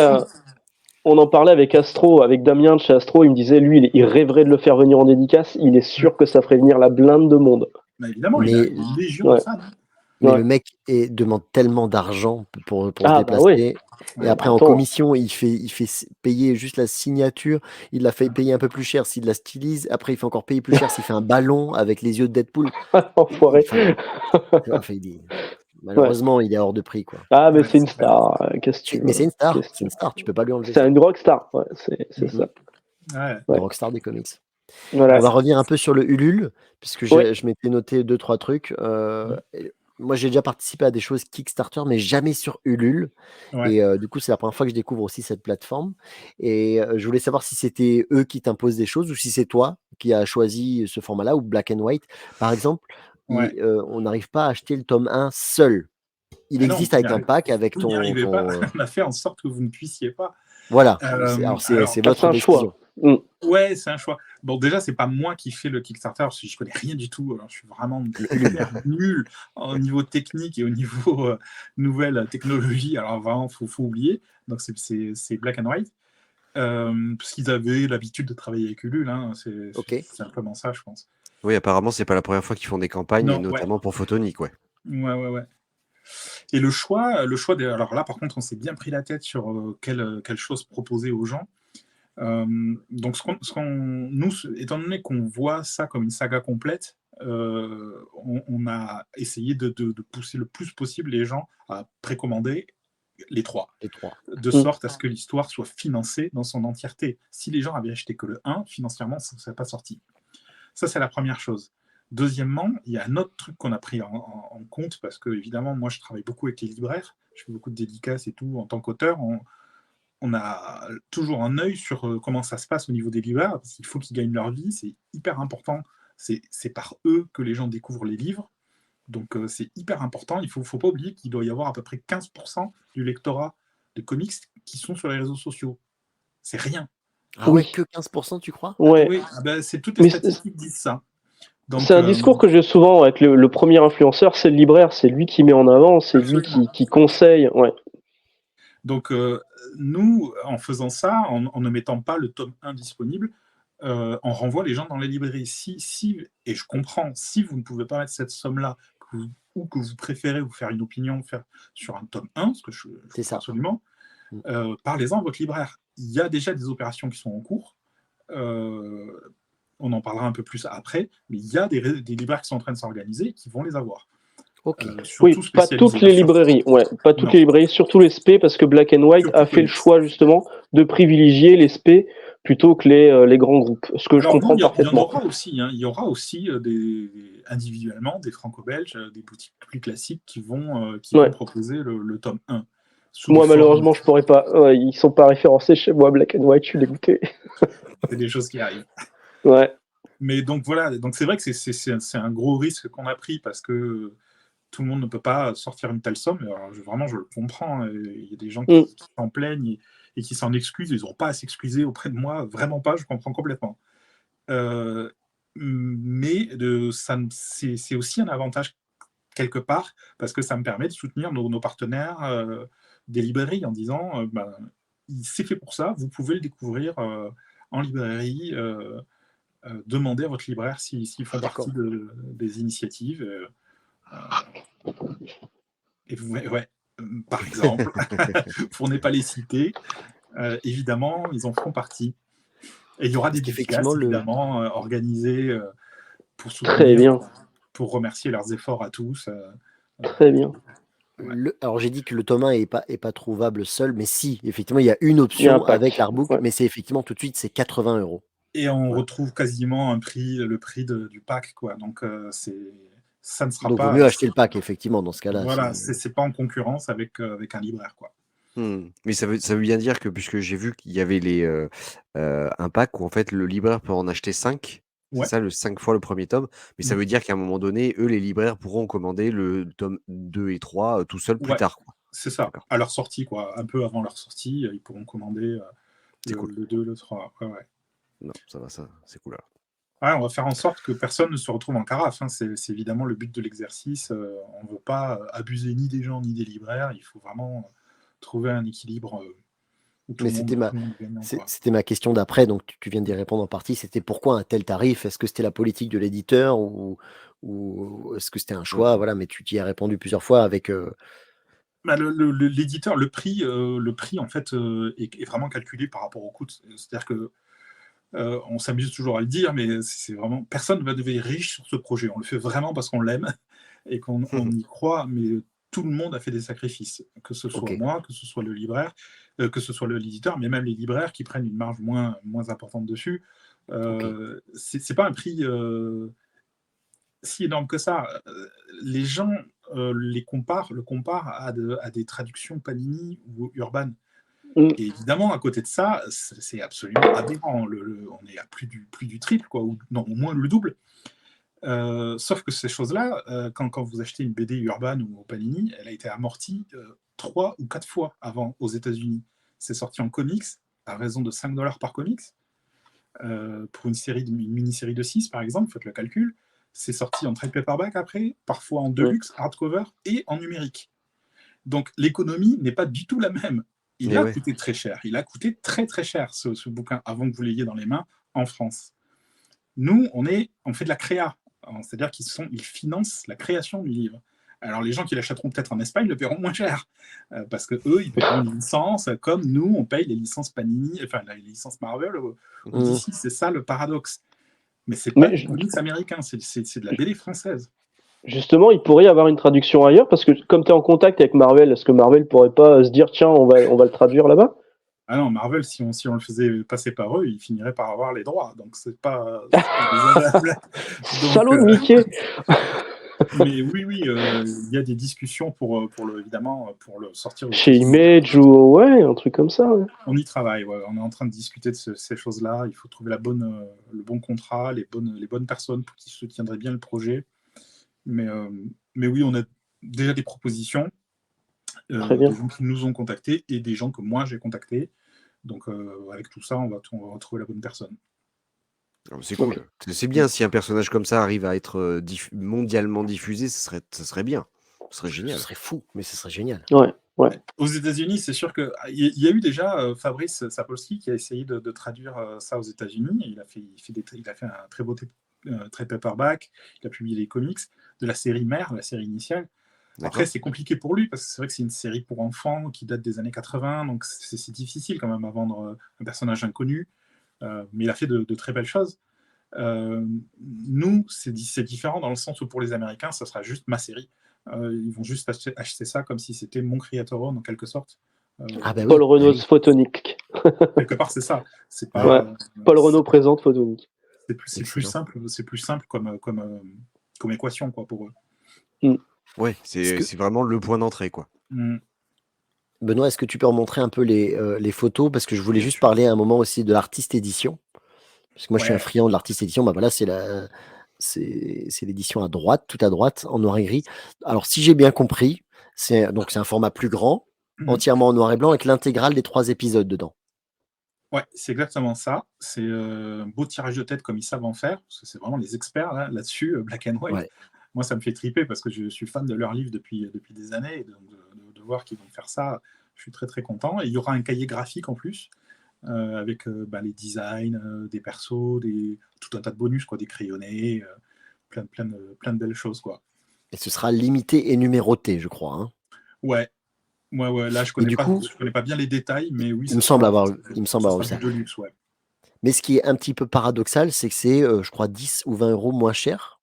Speaker 2: On en parlait avec Astro, avec Damien de chez Astro, il me disait, lui, il rêverait de le faire venir en dédicace, il est sûr que ça ferait venir la blinde de monde.
Speaker 3: Bah, évidemment, il a
Speaker 1: Mais
Speaker 3: une légion de
Speaker 2: Ouais.
Speaker 3: fans.
Speaker 1: Mais
Speaker 2: Ouais.
Speaker 1: le mec demande tellement d'argent pour se
Speaker 2: Ah bah oui.
Speaker 1: déplacer. Et
Speaker 3: Ouais.
Speaker 1: après, en
Speaker 2: Attends.
Speaker 1: commission, il fait payer juste la signature. Il la fait payer un peu plus cher s'il la stylise. Après, il fait encore payer plus cher s'il fait un ballon avec les yeux de Deadpool.
Speaker 2: Enfoiré. Ouais.
Speaker 1: Malheureusement, il est hors de prix, quoi.
Speaker 2: Ah, mais
Speaker 3: Ouais,
Speaker 2: c'est une
Speaker 3: c'est clair.
Speaker 2: star. Qu'est-ce que tu
Speaker 1: Mais
Speaker 2: veux?
Speaker 1: c'est une star.
Speaker 2: Qu'est-ce que
Speaker 1: C'est
Speaker 2: tu
Speaker 1: une
Speaker 2: veux?
Speaker 1: star. Tu peux pas lui enlever
Speaker 2: C'est
Speaker 1: ça.
Speaker 2: une rockstar. Ouais, c'est ça.
Speaker 3: Ouais.
Speaker 1: Le
Speaker 2: Ouais.
Speaker 1: rockstar des comics.
Speaker 2: Voilà.
Speaker 1: On va revenir un peu sur le Ulule, puisque
Speaker 2: Ouais.
Speaker 1: je m'étais noté 2-3 trucs. Moi, j'ai déjà participé à des choses Kickstarter, mais jamais sur Ulule.
Speaker 3: Ouais.
Speaker 1: Et du coup, c'est la première fois que je découvre aussi cette plateforme. Et je voulais savoir si c'était eux qui t'imposent des choses ou si c'est toi qui as choisi ce format-là ou Black and White. Par exemple,
Speaker 3: Ouais.
Speaker 1: on n'arrive pas à acheter le tome 1 seul. Il
Speaker 3: Ah non,
Speaker 1: existe avec un pack avec
Speaker 3: vous n'y
Speaker 1: ton.
Speaker 3: arrivez pas. On a fait en sorte que vous ne puissiez pas.
Speaker 1: Voilà.
Speaker 3: Alors,
Speaker 1: C'est
Speaker 2: Ah,
Speaker 1: votre
Speaker 2: c'est un
Speaker 1: décision.
Speaker 2: choix. Mm.
Speaker 3: ouais, c'est un choix. Bon, déjà, c'est pas moi qui fais le Kickstarter, parce que je connais rien du tout. Alors, je suis vraiment hyper nul au niveau technique et au niveau nouvelle technologie. Alors, vraiment, faut oublier. Donc, c'est Black and White. Parce qu'ils avaient l'habitude de travailler avec Ulule. Hein.
Speaker 1: Ok.
Speaker 3: C'est simplement ça, je pense.
Speaker 4: Oui, apparemment, c'est pas la première fois qu'ils font des campagnes,
Speaker 3: Non,
Speaker 4: notamment pour Photonic, ouais.
Speaker 3: Ouais. Et le choix alors là, par contre, on s'est bien pris la tête sur quelle chose proposer aux gens. Donc, nous, étant donné qu'on voit ça comme une saga complète, on a essayé de pousser le plus possible les gens à précommander les 3,
Speaker 1: Les 3.
Speaker 3: de sorte à ce que l'histoire soit financée dans son entièreté. Si les gens avaient acheté que le 1, financièrement, ça ne serait pas sorti. Ça, c'est la première chose. Deuxièmement, il y a un autre truc qu'on a pris en compte, parce que, évidemment, moi, je travaille beaucoup avec les libraires, je fais beaucoup de dédicaces et tout, en tant qu'auteur, on a toujours un œil sur comment ça se passe au niveau des libraires, parce qu'il faut qu'ils gagnent leur vie, c'est hyper important, c'est par eux que les gens découvrent les livres, donc c'est hyper important, il ne faut pas oublier qu'il doit y avoir à peu près 15% du lectorat de comics qui sont sur les réseaux sociaux. C'est rien.
Speaker 1: Ah
Speaker 2: Oui.
Speaker 1: ouais, que 15%, tu crois?
Speaker 2: Ouais.
Speaker 3: Oui, c'est toutes les statistiques disent ça. Donc,
Speaker 2: c'est un discours que j'ai souvent avec le premier influenceur, c'est le libraire, c'est lui qui met en avant, c'est lui qui conseille. Ouais.
Speaker 3: Donc, nous, en faisant ça, en ne mettant pas le tome 1 disponible, on renvoie les gens dans les librairies. Et je comprends, si vous ne pouvez pas mettre cette somme-là, ou que vous préférez vous faire une opinion sur un tome 1, ce que je
Speaker 1: ça.
Speaker 3: Absolument, parlez-en à votre libraire. Il y a déjà des opérations qui sont en cours. On en parlera un peu plus après, mais il y a des libraires qui sont en train de s'organiser et qui vont les avoir.
Speaker 1: Ok.
Speaker 2: Oui, pas toutes les librairies. Ouais, pas toutes les librairies, surtout les SP, parce que Black and White a fait le choix justement de privilégier les SP plutôt que les grands groupes. Ce que je comprends
Speaker 3: il y en
Speaker 2: parfaitement.
Speaker 3: aura aussi. Il y aura aussi individuellement des franco-belges, des boutiques plus classiques qui vont proposer le tome 1.
Speaker 2: Moi, malheureusement, je pourrais pas. Ouais, ils sont pas référencés chez moi, Black and White, je suis dégoûté.
Speaker 3: C'est des choses qui arrivent.
Speaker 2: Ouais.
Speaker 3: Mais donc voilà, donc c'est vrai que c'est un gros risque qu'on a pris parce que tout le monde ne peut pas sortir une telle somme. Alors, vraiment, je le comprends. Il y a des gens qui s'en plaignent et qui s'en excusent. Ils n'ont pas à s'excuser auprès de moi. Vraiment pas, je comprends complètement. Mais c'est aussi un avantage quelque part parce que ça me permet de soutenir nos partenaires des librairies en disant c'est fait pour ça, vous pouvez le découvrir en librairie. Demandez à votre libraire s'ils font partie des initiatives. Et par exemple, pour ne pas les citer, évidemment, ils en feront partie. Et il y aura des dédicaces, évidemment, organisées pour soutenir, pour remercier leurs efforts à tous.
Speaker 2: Très bien.
Speaker 1: Alors j'ai dit que le tome 1 est pas trouvable seul, mais si, effectivement, il y a une option avec l'artbook, mais c'est effectivement tout de suite, c'est 80 €.
Speaker 3: Et on retrouve quasiment le prix du pack, quoi. Donc ça ne sera
Speaker 1: donc
Speaker 3: pas.
Speaker 1: Donc vaut mieux acheter le pack, effectivement, dans ce cas-là.
Speaker 3: Voilà, c'est pas en concurrence avec un libraire, quoi.
Speaker 4: Mais ça veut bien dire que, puisque j'ai vu qu'il y avait un pack où en fait le libraire peut en acheter 5, c'est ça, 5 fois le premier tome, mais ça veut dire qu'à un moment donné, eux, les libraires pourront commander le tome 2 et 3 tout seuls plus tard, quoi.
Speaker 3: C'est ça, à leur sortie, quoi. Un peu avant leur sortie, ils pourront commander le 2, le 3. Ouais.
Speaker 4: Non, ça va, ça, c'est cool.
Speaker 3: Ouais, on va faire en sorte que personne ne se retrouve en carafe. Hein. C'est évidemment le but de l'exercice. On ne veut pas abuser ni des gens ni des libraires. Il faut vraiment trouver un équilibre.
Speaker 1: Mais c'était ma question d'après, donc tu viens d'y répondre en partie. C'était pourquoi un tel tarif? Est-ce que c'était la politique de l'éditeur ou est-ce que c'était un choix? Voilà, mais tu t'y as répondu plusieurs fois avec.
Speaker 3: L'éditeur, le prix en fait est vraiment calculé par rapport au coût. C'est-à-dire que on s'amuse toujours à le dire, mais c'est vraiment personne ne va devenir riche sur ce projet. On le fait vraiment parce qu'on l'aime et qu'on y croit, mais tout le monde a fait des sacrifices, que ce soit moi, que ce soit le libraire, que ce soit l'éditeur, mais même les libraires qui prennent une marge moins importante dessus. C'est pas un prix si énorme que ça. Les gens le comparent à des traductions Panini ou Urban. Et évidemment, à côté de ça, c'est absolument aberrant. On est à plus du triple, quoi, ou non, au moins le double. Sauf que ces choses-là, quand vous achetez une BD Urban ou Panini, elle a été amortie 3 ou 4 fois avant aux États-Unis. C'est sorti en comics à raison de 5 $ par comics. Pour une mini-série de 6, par exemple, faites le calcul. C'est sorti en trade paperback après, parfois en deluxe, hardcover et en numérique. Donc l'économie n'est pas du tout la même. Il a coûté très cher. Il a coûté très très cher ce bouquin avant que vous l'ayez dans les mains en France. Nous, on fait de la créa. C'est-à-dire qu'ils financent la création du livre. Alors les gens qui l'achèteront peut-être en Espagne le paieront moins cher. Parce que eux, ils paieront une licence comme nous, on paye les licences Panini, enfin les licences Marvel ou DC. C'est ça le paradoxe. Mais c'est pas du comics américain, c'est de la BD française. Justement, il pourrait y avoir une traduction ailleurs, parce que comme tu es en contact avec Marvel, est-ce que Marvel pourrait pas se dire tiens, on va le traduire là-bas? Ah non, Marvel, si on le faisait passer par eux, ils finiraient par avoir les droits, donc c'est pas désagréable.
Speaker 2: Salaud de Mickey.
Speaker 3: Mais oui, il y a des discussions pour le sortir.
Speaker 2: Chez Image ou un truc comme ça. Ouais.
Speaker 3: On y travaille, on est en train de discuter de ces choses-là. Il faut trouver le bon contrat, les bonnes personnes pour qui soutiendraient bien le projet. Mais oui, on a déjà des propositions, des gens qui nous ont contactés et des gens que moi j'ai contactés. Donc avec tout ça, on va trouver la bonne personne.
Speaker 4: C'est cool. C'est bien si un personnage comme ça arrive à être mondialement diffusé, ce serait bien. Ce serait génial.
Speaker 1: Ce serait fou, mais ce serait génial.
Speaker 2: Ouais.
Speaker 3: Aux États-Unis, c'est sûr qu'il y a eu déjà Fabrice Sapolsky qui a essayé de traduire ça aux États-Unis. Il a fait un très beau trade paperback. Il a publié des comics de la série mère, la série initiale. Après, c'est compliqué pour lui parce que c'est vrai que c'est une série pour enfants qui date des années 80, donc c'est difficile quand même à vendre un personnage inconnu. Mais il a fait de très belles choses. Nous, c'est différent dans le sens où pour les Américains, ça sera juste ma série. Ils vont juste acheter ça comme si c'était mon Creator Own en quelque sorte.
Speaker 2: Paul Renaud's Photonic.
Speaker 3: Quelque part, c'est ça. C'est pas,
Speaker 2: Ouais. Paul Renault présente Photonique.
Speaker 3: c'est plus simple comme équation quoi, pour eux.
Speaker 4: Ouais,
Speaker 1: Est-ce que-
Speaker 4: c'est vraiment le point d'entrée, quoi.
Speaker 3: Mm.
Speaker 1: Benoît, est-ce que tu peux remontrer un peu les photos? Parce que je voulais
Speaker 3: Bien
Speaker 1: juste
Speaker 3: sûr.
Speaker 1: parler à un moment aussi de l'artiste édition. Parce que moi, je suis un
Speaker 3: Ouais.
Speaker 1: friand de l'artiste édition. Bah voilà, c'est l'édition à droite, tout à droite, en noir et gris. Alors, si j'ai bien compris, c'est un format plus grand,
Speaker 3: Mm.
Speaker 1: entièrement en noir et blanc, avec l'intégrale des 3 épisodes dedans.
Speaker 3: Ouais, c'est exactement ça. C'est un beau tirage de tête comme ils savent en faire, parce que c'est vraiment les experts là-dessus, Black and White.
Speaker 1: Ouais.
Speaker 3: Moi, ça me fait triper parce que je suis fan de leurs livres depuis des années, et de voir qu'ils vont faire ça, je suis très très content. Et il y aura un cahier graphique en plus, avec les designs des persos, tout un tas de bonus, quoi, des crayonnés, plein de belles choses, quoi.
Speaker 1: Et ce sera limité et numéroté, je crois, hein.
Speaker 3: Ouais, là, je
Speaker 1: Et
Speaker 3: connais
Speaker 1: du
Speaker 3: pas,
Speaker 1: coup,
Speaker 3: je connais pas bien les détails, mais oui,
Speaker 1: il me
Speaker 3: ça
Speaker 1: semble
Speaker 3: sera,
Speaker 1: avoir
Speaker 3: ça
Speaker 1: eu
Speaker 3: sera
Speaker 1: ça.
Speaker 3: du de luxe, ouais.
Speaker 1: Mais ce qui est un petit peu paradoxal, c'est que c'est, je crois, 10 ou 20 € moins cher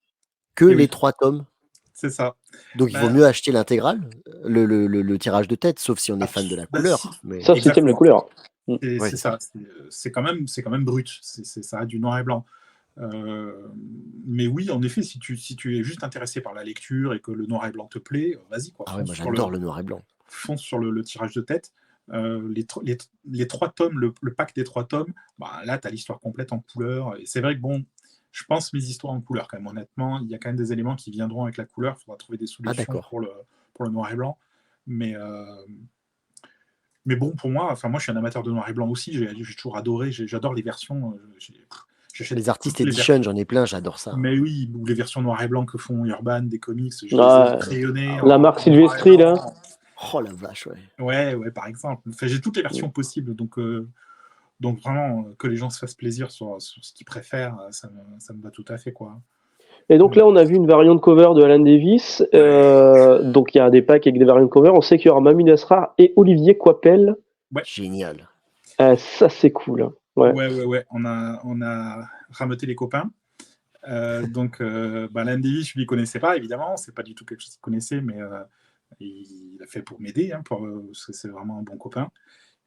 Speaker 1: que
Speaker 3: Et
Speaker 1: les
Speaker 3: oui,
Speaker 1: 3 tomes.
Speaker 3: c'est ça.
Speaker 1: Donc il vaut
Speaker 3: Bah,
Speaker 1: mieux acheter l'intégrale, le tirage de tête, sauf si on est fan de la
Speaker 3: si,
Speaker 1: couleur. Mais
Speaker 2: Sauf si t'aimes les
Speaker 3: exactement.
Speaker 2: couleurs.
Speaker 3: C'est
Speaker 4: Ouais.
Speaker 3: ça. C'est quand même brut. Ça a du noir et blanc. Mais oui, en effet, si tu es juste intéressé par la lecture et que le noir et blanc te plaît, vas-y, quoi.
Speaker 1: ah ouais, moi j'adore le noir et blanc.
Speaker 3: Fonce sur le tirage de tête. Les 3 tomes, le pack des 3 tomes, là, tu as l'histoire complète en couleur. Et c'est vrai que bon, je pense mes histoires en couleur quand même. Honnêtement, il y a quand même des éléments qui viendront avec la couleur. Il faudra trouver des
Speaker 1: Ah
Speaker 3: solutions
Speaker 1: d'accord.
Speaker 3: pour le noir et blanc. Mais bon, pour moi, moi je suis un amateur de noir et blanc aussi. J'ai toujours adoré. J'adore les versions. J'achète
Speaker 1: Les artistes
Speaker 3: toutes les versions.
Speaker 1: edition, j'en ai plein, j'adore ça, hein.
Speaker 3: Mais oui, ou les versions noir et blanc que font Urban, des comics, je les ai
Speaker 2: Ah,
Speaker 3: crayonnés
Speaker 1: Ah
Speaker 3: en
Speaker 2: la
Speaker 1: ouais.
Speaker 2: marque
Speaker 3: noir et
Speaker 2: Silvestri, là.
Speaker 3: blanc.
Speaker 1: Oh la vache, ouais.
Speaker 3: Ouais, par exemple. Enfin, j'ai toutes les versions possibles, donc vraiment, que les gens se fassent plaisir sur ce qu'ils préfèrent, ça me va tout à fait, quoi.
Speaker 2: Et donc là, on a vu une variante cover de Alan Davis. Donc il y a des packs avec des variantes cover. On sait qu'il y aura Mamie Nasrar et Olivier Coipel.
Speaker 1: Génial.
Speaker 2: Ça, c'est cool. Ouais.
Speaker 3: Ouais. On a rameuté les copains. Donc, Alan Davis, je ne lui connaissais pas, évidemment. C'est pas du tout quelque chose qu'il connaissait, mais il a fait pour m'aider, parce que c'est vraiment un bon copain.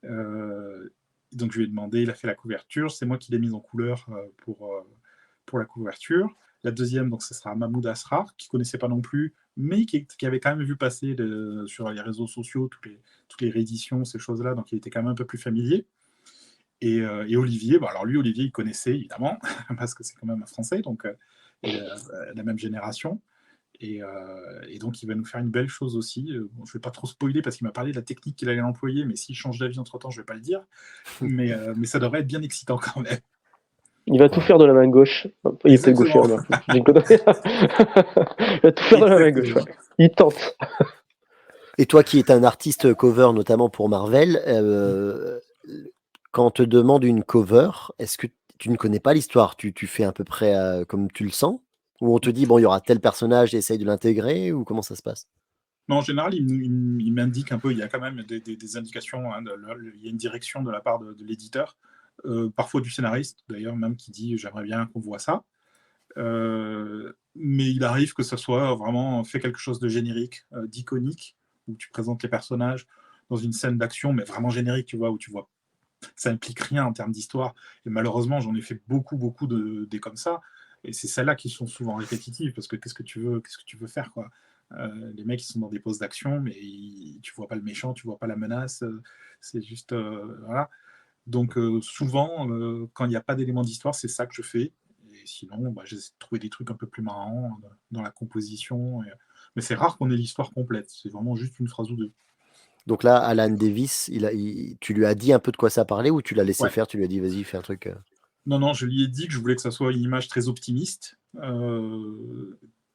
Speaker 3: Donc, je lui ai demandé, il a fait la couverture. C'est moi qui l'ai mise en couleur pour la couverture. La deuxième, donc, ce sera Mahmoud Asrar, qui ne connaissait pas non plus, mais qui avait quand même vu passer sur les réseaux sociaux toutes les rééditions, ces choses-là, donc il était quand même un peu plus familier. Et Olivier, alors lui, Olivier, il connaissait évidemment, parce que c'est quand même un Français, donc il a la même génération. Et donc, il va nous faire une belle chose aussi. Je ne vais pas trop spoiler parce qu'il m'a parlé de la technique qu'il allait employer, mais s'il change d'avis entre-temps, je ne vais pas le dire. Mais ça devrait être bien excitant quand même.
Speaker 2: Il va tout faire de la main gauche. Il est peut-être gaucher,
Speaker 3: Exactement.
Speaker 2: J'ai une connerie. Il va tout faire de la main gauche. Ouais. Il tente.
Speaker 1: Et toi qui es un artiste cover, notamment pour Marvel, quand on te demande une cover, est-ce que tu ne connais pas l'histoire? Tu fais à peu près comme tu le sens? Ou on te dit, bon, il y aura tel personnage, essaye de l'intégrer? Ou comment ça se passe?
Speaker 3: Non, en général, il m'indique un peu, il y a quand même des indications, il y a une direction de la part de l'éditeur, parfois du scénariste d'ailleurs, même qui dit j'aimerais bien qu'on voit ça. Mais il arrive que ça soit vraiment fait quelque chose de générique, d'iconique, où tu présentes les personnages dans une scène d'action, mais vraiment générique, tu vois, où tu vois, ça implique rien en termes d'histoire. Et malheureusement, j'en ai fait beaucoup des comme ça. Et c'est celles-là qui sont souvent répétitives, parce que qu'est-ce que tu veux faire, quoi. Les mecs, ils sont dans des poses d'action, mais tu vois pas le méchant, tu vois pas la menace. C'est juste, voilà. Donc souvent, quand il n'y a pas d'élément d'histoire, c'est ça que je fais. Et sinon, j'essaie de trouver des trucs un peu plus marrants dans la composition. Mais c'est rare qu'on ait l'histoire complète. C'est vraiment juste une phrase ou deux.
Speaker 1: Donc là, Alan Davis, tu lui as dit un peu de quoi ça parlait ou tu l'as laissé
Speaker 3: Ouais.
Speaker 1: faire? Tu lui as dit, vas-y, fais un truc.
Speaker 3: Non, je lui ai dit que je voulais que ça soit une image très optimiste,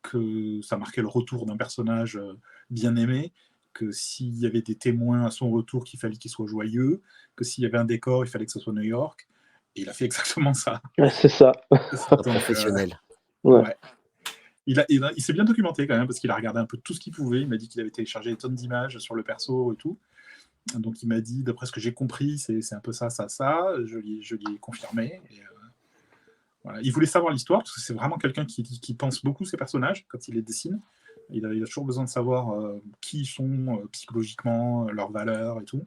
Speaker 3: que ça marquait le retour d'un personnage bien aimé, que s'il y avait des témoins à son retour, qu'il fallait qu'il soit joyeux, que s'il y avait un décor, il fallait que ce soit New York. Et il a fait exactement ça.
Speaker 2: Ouais, c'est ça.
Speaker 1: Un professionnel.
Speaker 2: Ouais.
Speaker 3: Il s'est bien documenté quand même, parce qu'il a regardé un peu tout ce qu'il pouvait. Il m'a dit qu'il avait téléchargé des tonnes d'images sur le perso et tout. Donc il m'a dit, d'après ce que j'ai compris, c'est un peu ça. Je lui ai confirmé. Et, voilà. Il voulait savoir l'histoire, parce que c'est vraiment quelqu'un qui pense beaucoup ses personnages quand il les dessine. Il a toujours besoin de savoir qui ils sont psychologiquement, leurs valeurs et tout.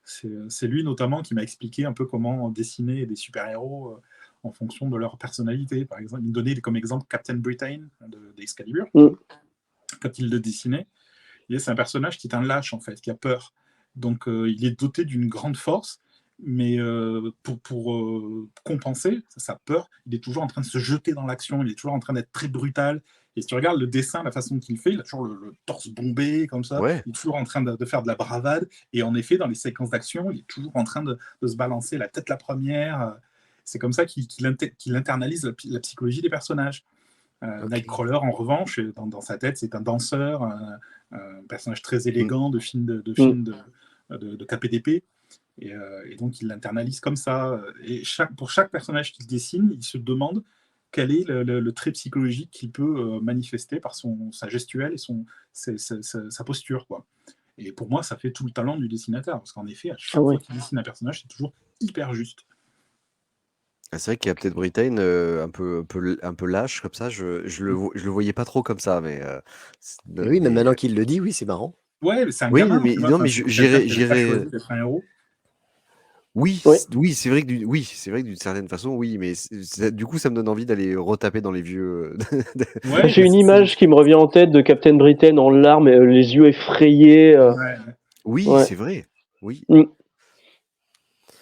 Speaker 3: C'est lui notamment qui m'a expliqué un peu comment dessiner des super-héros en fonction de leur personnalité. Par exemple, il me donnait comme exemple Captain Britain d'Excalibur, quand il le dessinait. C'est un personnage qui est un lâche, en fait, qui a peur. Donc, il est doté d'une grande force, mais pour compenser sa peur, il est toujours en train de se jeter dans l'action, il est toujours en train d'être très brutal. Et si tu regardes le dessin, la façon qu'il fait, il a toujours le torse bombé, comme ça.
Speaker 4: Ouais.
Speaker 3: Il est toujours en train de faire de la bravade. Et en effet, dans les séquences d'action, il est toujours en train de se balancer la tête la première. C'est comme ça qu'il internalise la psychologie des personnages. Nightcrawler, en revanche, dans sa tête, c'est un danseur, un personnage très élégant de film de KPDP. Et donc, il l'internalise comme ça. Et pour chaque personnage qu'il dessine, il se demande quel est le trait psychologique qu'il peut manifester par sa gestuelle et sa posture, quoi. Et pour moi, ça fait tout le talent du dessinateur. Parce qu'en effet, à chaque fois qu'il dessine un personnage, c'est toujours hyper juste.
Speaker 4: C'est vrai qu'il y a peut-être Britain un peu lâche comme ça. Je le voyais pas trop comme ça, mais
Speaker 1: oui, mais maintenant qu'il le dit, oui, c'est marrant.
Speaker 3: Ouais, mais c'est un
Speaker 4: oui,
Speaker 3: gamin.
Speaker 4: mais non, mais j'irais.
Speaker 3: D'être un héros.
Speaker 4: Oui, c'est vrai que d'une certaine façon, oui, mais du coup, ça me donne envie d'aller retaper dans les vieux.
Speaker 2: J'ai une image qui me revient en tête de Captain Britain en larmes, les yeux effrayés.
Speaker 4: Oui, c'est vrai. Oui.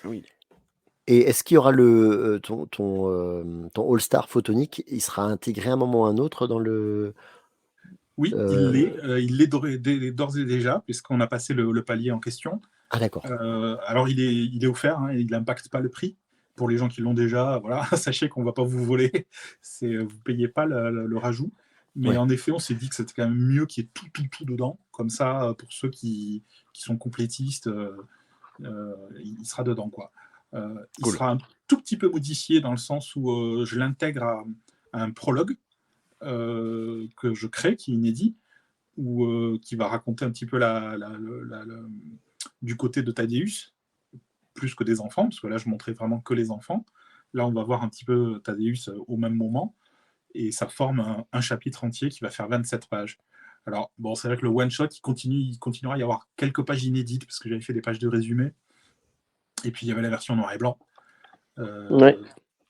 Speaker 4: Oui.
Speaker 1: Et est-ce qu'il y aura ton All-Star photonique? Il sera intégré à un moment ou à un autre dans le.
Speaker 3: Oui, il l'est d'ores et déjà, puisqu'on a passé le palier en question.
Speaker 1: Ah, d'accord.
Speaker 3: Alors, il est offert, hein, il n'impacte pas le prix. Pour les gens qui l'ont déjà, voilà, sachez qu'on ne va pas vous voler. Vous ne payez pas le rajout. Mais en effet, on s'est dit que c'était quand même mieux qu'il y ait tout dedans. Comme ça, pour ceux qui sont complétistes, il sera dedans, quoi. Il sera un tout petit peu modifié dans le sens où je l'intègre à un prologue que je crée, qui est inédit, ou qui va raconter un petit peu du côté de Thaddeus, plus que des enfants, parce que là, je montrais vraiment que les enfants. Là, on va voir un petit peu Thaddeus au même moment, et ça forme un chapitre entier qui va faire 27 pages. Alors, bon, c'est vrai que le one-shot, il continuera à y avoir quelques pages inédites, parce que j'avais fait des pages de résumé, et puis il y avait la version noir et blanc.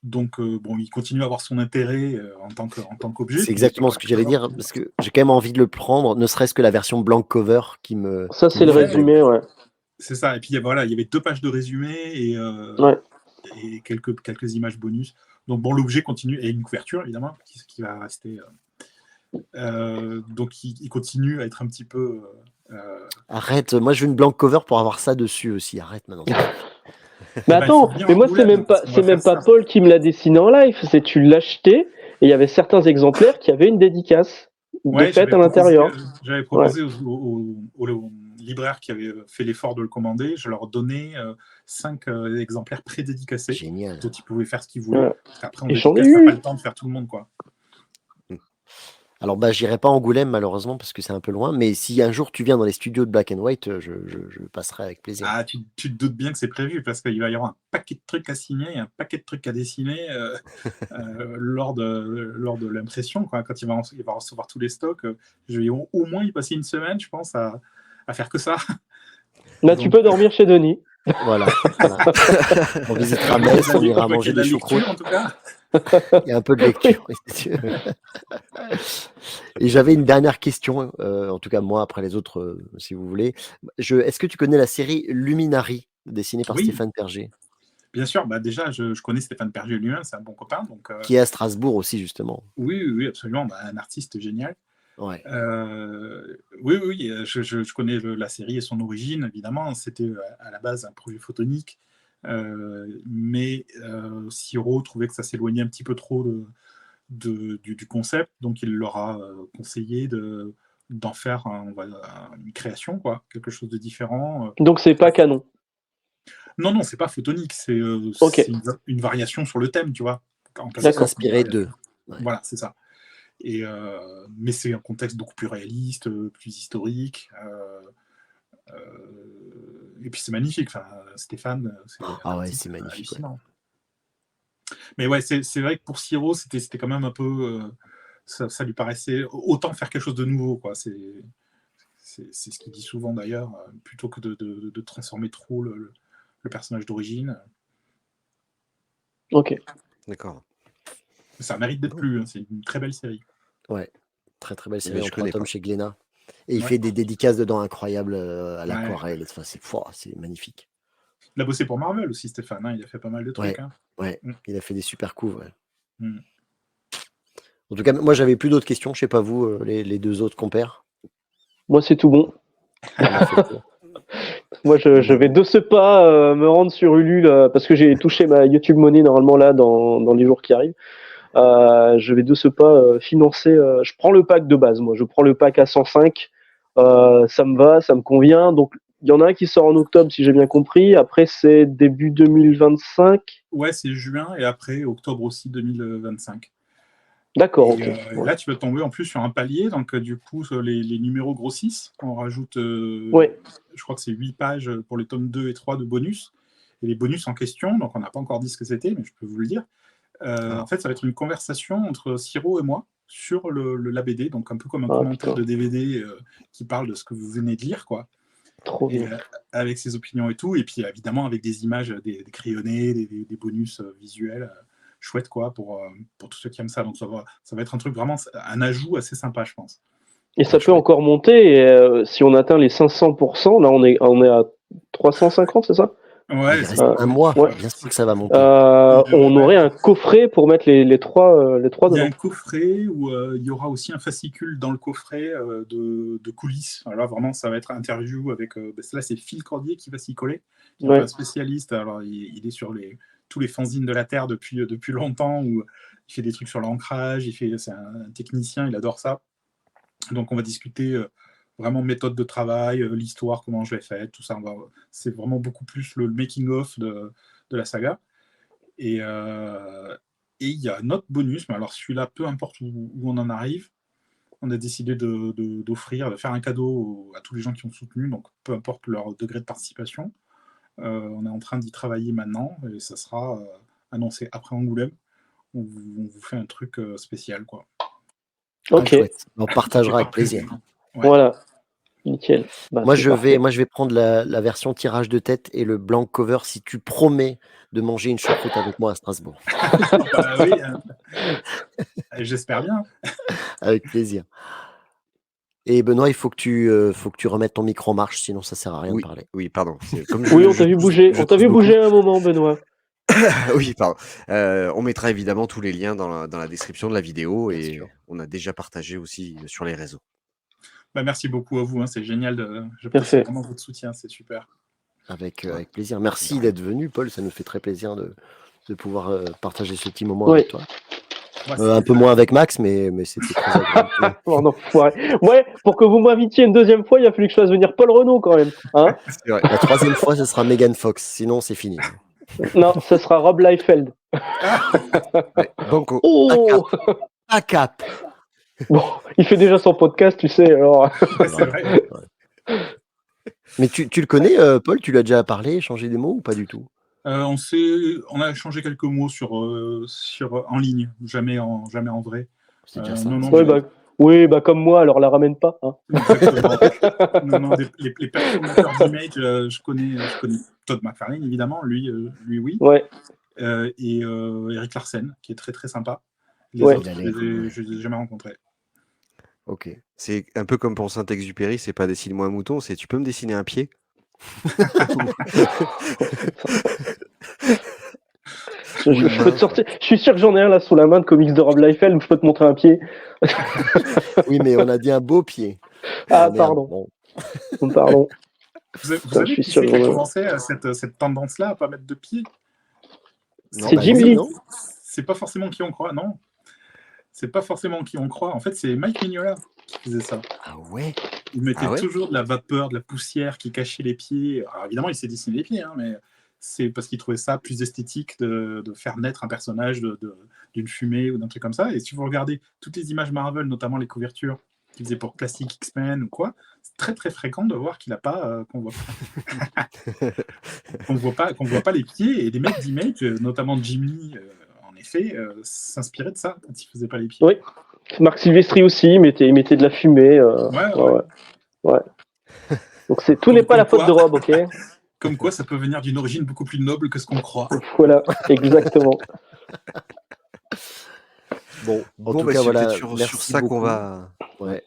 Speaker 3: Donc, bon, il continue à avoir son intérêt en tant qu'objet.
Speaker 1: C'est exactement ce que j'allais dire, parce que j'ai quand même envie de le prendre, ne serait-ce que la version blank cover qui me.
Speaker 2: Ça, c'est le résumé, ouais.
Speaker 3: C'est ça. Et puis, il y avait 2 pages de résumé et quelques images bonus. Donc, bon, l'objet continue, et une couverture, évidemment, qui va rester. Donc, il continue à être un petit peu.
Speaker 1: Arrête, moi je veux une blank cover pour avoir ça dessus aussi. Arrête maintenant.
Speaker 2: Mais attends, mais moi c'est même pas Paul qui me l'a dessiné en live, c'est tu l'achetais et il y avait certains exemplaires qui avaient une dédicace de faite à l'intérieur.
Speaker 3: J'avais proposé aux libraires qui avaient fait l'effort de le commander, je leur donnais 5 exemplaires prédédicacés.
Speaker 1: Génial.
Speaker 3: Dont ils pouvaient faire ce qu'ils voulaient. Après, on
Speaker 2: j'en ai
Speaker 3: n'a pas le temps de faire tout le monde, quoi.
Speaker 1: Alors, j'irai pas à Angoulême, malheureusement, parce que c'est un peu loin. Mais si un jour tu viens dans les studios de Black and White, je passerai avec plaisir.
Speaker 3: Ah, tu te doutes bien que c'est prévu, parce qu'il va y avoir un paquet de trucs à signer et un paquet de trucs à dessiner lors de l'impression. Quand il va recevoir tous les stocks, je vais au moins y passer une semaine, je pense, à faire que ça.
Speaker 2: Là, tu peux dormir chez Denis.
Speaker 1: Voilà. On visitera Metz, on ira manger des choucroutes.
Speaker 3: En tout cas.
Speaker 1: Il y a un peu de lecture. Et j'avais une dernière question, en tout cas moi, après les autres, si vous voulez. Est-ce que tu connais la série Luminary, dessinée par Stéphane Perger?
Speaker 3: Bien sûr, déjà, je connais Stéphane Perger lui-même, c'est un bon copain. Donc,
Speaker 1: qui est à Strasbourg aussi, justement.
Speaker 3: Oui, absolument. Un artiste génial.
Speaker 1: Ouais.
Speaker 3: Oui, je connais la série et son origine, évidemment. C'était à la base un projet photonique, mais Siro trouvait que ça s'éloignait un petit peu trop du concept, donc il leur a conseillé d'en faire une création, quoi, quelque chose de différent.
Speaker 2: Donc c'est pas canon.
Speaker 3: Non, c'est pas photonique, c'est une variation sur le thème, tu vois.
Speaker 1: D'accord. Inspiré d'eux.
Speaker 3: Ouais. Voilà, c'est ça. Mais c'est un contexte beaucoup plus réaliste, plus historique. Et puis c'est magnifique. Enfin, Stéphane,
Speaker 1: c'est magnifique. Ouais.
Speaker 3: Mais ouais, c'est vrai que pour Siro, c'était quand même un peu. Ça lui paraissait autant faire quelque chose de nouveau, quoi. C'est ce qu'il dit souvent d'ailleurs, plutôt que de transformer trop le personnage d'origine.
Speaker 2: Ok.
Speaker 4: D'accord.
Speaker 3: Ça mérite d'être lu, hein, c'est une très belle série.
Speaker 1: Ouais, très très belle
Speaker 4: Mais
Speaker 1: série en
Speaker 4: je
Speaker 1: 3
Speaker 4: connais
Speaker 1: tomes
Speaker 4: pas.
Speaker 1: chez Glénat. Et il
Speaker 3: Ouais.
Speaker 1: fait des dédicaces dedans incroyables à
Speaker 3: Ouais.
Speaker 1: l'aquarelle. Enfin, c'est magnifique.
Speaker 3: Il a bossé pour Marvel aussi, Stéphane, hein, il a fait pas mal de trucs.
Speaker 1: Ouais,
Speaker 3: Hein.
Speaker 1: ouais.
Speaker 3: Mm.
Speaker 1: Il a fait des super coups. Ouais.
Speaker 3: Mm.
Speaker 1: En tout cas, moi, j'avais plus d'autres questions. Je sais pas vous, les deux autres compères.
Speaker 2: Moi, c'est tout bon.
Speaker 1: On a fait le tour.
Speaker 2: Moi, je vais de ce pas me rendre sur Ulule parce que j'ai touché ma YouTube Money normalement là dans les jours qui arrivent. Je vais de ce pas financer. Je prends le pack de base. Moi, je prends le pack à 105. Ça me va, ça me convient. Donc, il y en a un qui sort en octobre, si j'ai bien compris. Après, c'est début 2025.
Speaker 3: Ouais, c'est juin et après octobre aussi 2025.
Speaker 2: D'accord,
Speaker 3: Et,
Speaker 2: ok.
Speaker 3: et là, tu vas tomber en plus sur un palier, donc du coup, les numéros grossissent. On rajoute,
Speaker 2: Ouais.
Speaker 3: je crois que c'est 8 pages pour les tomes 2 et 3 de bonus. Et les bonus en question, donc on n'a pas encore dit ce que c'était, mais je peux vous le dire. En fait, ça va être une conversation entre Siro et moi sur la BD, donc un peu comme un commentaire
Speaker 2: putain.
Speaker 3: de DVD qui parle de ce que vous venez de lire, quoi.
Speaker 2: Trop
Speaker 3: Et,
Speaker 2: bien.
Speaker 3: avec ses opinions et tout, et puis évidemment avec des images, des crayonnés, des bonus visuels chouettes, quoi, pour tous ceux qui aiment ça. Donc ça va être un truc vraiment, un ajout assez sympa, je pense.
Speaker 2: Et ça peut encore monter. Et, si on atteint les 500%, là, on est à 350, c'est ça?
Speaker 3: Ouais,
Speaker 1: Il reste un mois.
Speaker 2: ouais.
Speaker 1: Bien sûr que ça va monter.
Speaker 2: On aurait un coffret pour mettre les trois
Speaker 3: Il y
Speaker 2: dedans.
Speaker 3: a un coffret où il y aura aussi un fascicule dans le coffret de coulisses. Alors là, vraiment, ça va être interview avec. Là, c'est Phil Cordier qui va s'y coller, qui est un peu un spécialiste. Alors, il est sur tous les fanzines de la Terre depuis longtemps, où il fait des trucs sur l'ancrage. C'est un technicien, il adore ça. Donc, on va discuter vraiment méthode de travail, l'histoire, comment je l'ai faite, tout ça. C'est vraiment beaucoup plus le making-of de la saga. Et il y a un autre bonus, mais alors celui-là, peu importe où on en arrive, on a décidé de faire un cadeau à tous les gens qui ont soutenu, donc peu importe leur degré de participation. On est en train d'y travailler maintenant, et ça sera annoncé après Angoulême. On vous fait un truc spécial, quoi.
Speaker 2: Ok.
Speaker 1: On partagera avec plaisir.
Speaker 2: Ouais. Voilà. Nickel.
Speaker 1: Moi, je vais prendre la version tirage de tête et le blank cover si tu promets de manger une choucroute avec moi à Strasbourg.
Speaker 3: Bah oui, j'espère bien.
Speaker 1: Avec plaisir. Et Benoît, il faut que tu remettes ton micro en marche, sinon ça sert à rien de parler.
Speaker 4: Oui, pardon.
Speaker 2: Oui, on t'a vu bouger. On t'a vu bouger à un moment, Benoît.
Speaker 4: Oui, pardon. On mettra évidemment tous les liens dans la description de la vidéo et on a déjà partagé aussi sur les réseaux.
Speaker 3: Bah, merci beaucoup à vous, hein, c'est génial. J'apprécie vraiment votre soutien, c'est super.
Speaker 1: Avec plaisir. Merci d'être venu, Paul. Ça nous fait très plaisir de pouvoir partager ce petit moment avec toi. Un peu moins avec Max, mais c'était très agréable.
Speaker 2: Ouais, pour que vous m'invitiez une deuxième fois, il a fallu que je fasse venir Paul Renaud quand même. Hein.
Speaker 1: La troisième fois, ce sera Megan Fox. Sinon, c'est fini.
Speaker 2: Non, ce sera Rob Liefeld.
Speaker 1: Banco. Oh à cap.
Speaker 2: Bon, il fait déjà son podcast, tu sais. Alors.
Speaker 3: C'est vrai.
Speaker 1: Mais tu le connais, Paul? Tu lui as déjà parlé, échangé des mots ou pas du tout?
Speaker 3: On a échangé quelques mots en ligne, jamais en vrai.
Speaker 1: C'est déjà ça.
Speaker 2: Oui, comme moi, alors la ramène pas. Hein.
Speaker 3: Exactement. Non, les personnateurs d'Image, je connais Todd McFarlane, évidemment, lui oui.
Speaker 2: Ouais.
Speaker 3: Et Eric Larsen, qui est très très sympa. Les autres, je les ai jamais rencontrés.
Speaker 4: Ok. C'est un peu comme pour Saint-Exupéry, c'est pas dessine-moi un mouton, c'est tu peux me dessiner un pied?
Speaker 2: Je peux te sortir. Je suis sûr que j'en ai un là sous la main de comics de Rob Liefeld où je peux te montrer un pied.
Speaker 1: Oui, mais on a dit un beau pied.
Speaker 2: Ah, pardon. Bon. Pardon.
Speaker 3: Vous avez qui c'est qui a commencé cette tendance-là à pas mettre de pied?
Speaker 2: C'est Jim Lee.
Speaker 3: C'est pas forcément qui on croit, non. C'est pas forcément qui on croit. En fait, c'est Mike Mignola qui faisait ça.
Speaker 1: Ah ouais.
Speaker 3: Il mettait toujours de la vapeur, de la poussière qui cachait les pieds. Alors évidemment, il s'est dessiné les pieds, hein, mais c'est parce qu'il trouvait ça plus esthétique de faire naître un personnage d'une fumée ou d'un truc comme ça. Et si vous regardez toutes les images Marvel, notamment les couvertures qu'il faisait pour Classic X-Men ou quoi, c'est très très fréquent de voir qu'il n'a pas qu'on voit pas les pieds. Et les mecs d'Image, notamment Jimmy, en effet, s'inspiraient de ça quand il faisait pas les pieds.
Speaker 2: Oui. Marc Silvestri aussi, il mettait de la fumée. Donc tout n'est pas la faute de Rob, ok?
Speaker 3: Comme quoi, ça peut venir d'une origine beaucoup plus noble que ce qu'on croit.
Speaker 2: Voilà, exactement.
Speaker 1: Bon, en
Speaker 4: Bon,
Speaker 1: tout
Speaker 4: bah,
Speaker 1: cas,
Speaker 4: c'est
Speaker 1: voilà.
Speaker 4: peut-être sur
Speaker 1: Merci
Speaker 4: ça qu'on
Speaker 1: beaucoup.
Speaker 4: va.
Speaker 1: Ouais.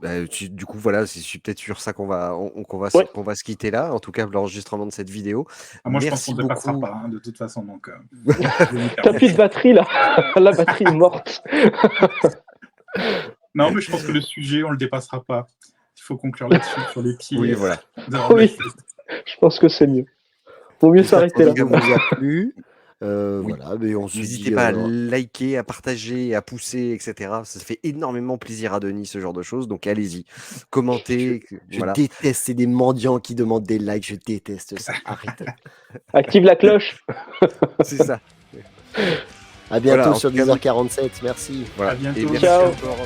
Speaker 4: Bah, du coup, voilà, c'est peut-être sur ça qu'on va,
Speaker 2: Ouais.
Speaker 4: qu'on va se quitter là, en tout cas, l'enregistrement de cette vidéo.
Speaker 3: Ah, moi, je pense qu'on
Speaker 4: Merci
Speaker 3: ne dépassera
Speaker 4: beaucoup.
Speaker 3: pas, hein, de toute façon. Donc, je vais m'y
Speaker 2: T'as
Speaker 3: permettre.
Speaker 2: plus de batterie là. La batterie est morte.
Speaker 3: Non, mais je pense que le sujet, on ne le dépassera pas. Il faut conclure là-dessus, sur les pieds.
Speaker 4: Oui, voilà.
Speaker 3: de
Speaker 2: Oui.
Speaker 3: Hellfest.
Speaker 2: Je pense que c'est mieux. Vaut mieux
Speaker 1: J'espère
Speaker 2: s'arrêter
Speaker 1: que
Speaker 2: là.
Speaker 1: ça vous a plu.
Speaker 4: Oui.
Speaker 1: Voilà, mais on se
Speaker 4: N'hésitez
Speaker 1: dit.
Speaker 4: pas à liker, à partager, à pousser, etc. Ça fait énormément plaisir à Denis, ce genre de choses. Donc allez-y, commentez.
Speaker 1: Je
Speaker 4: Voilà.
Speaker 1: déteste, c'est des mendiants qui demandent des likes. Je déteste ça. Arrêtez.
Speaker 2: Active la cloche.
Speaker 4: C'est ça.
Speaker 1: À bientôt
Speaker 4: Voilà, en
Speaker 1: sur
Speaker 4: tout cas,
Speaker 1: 10h47. Merci.
Speaker 4: Voilà.
Speaker 3: À bientôt.
Speaker 4: Et merci
Speaker 2: Ciao.
Speaker 4: encore.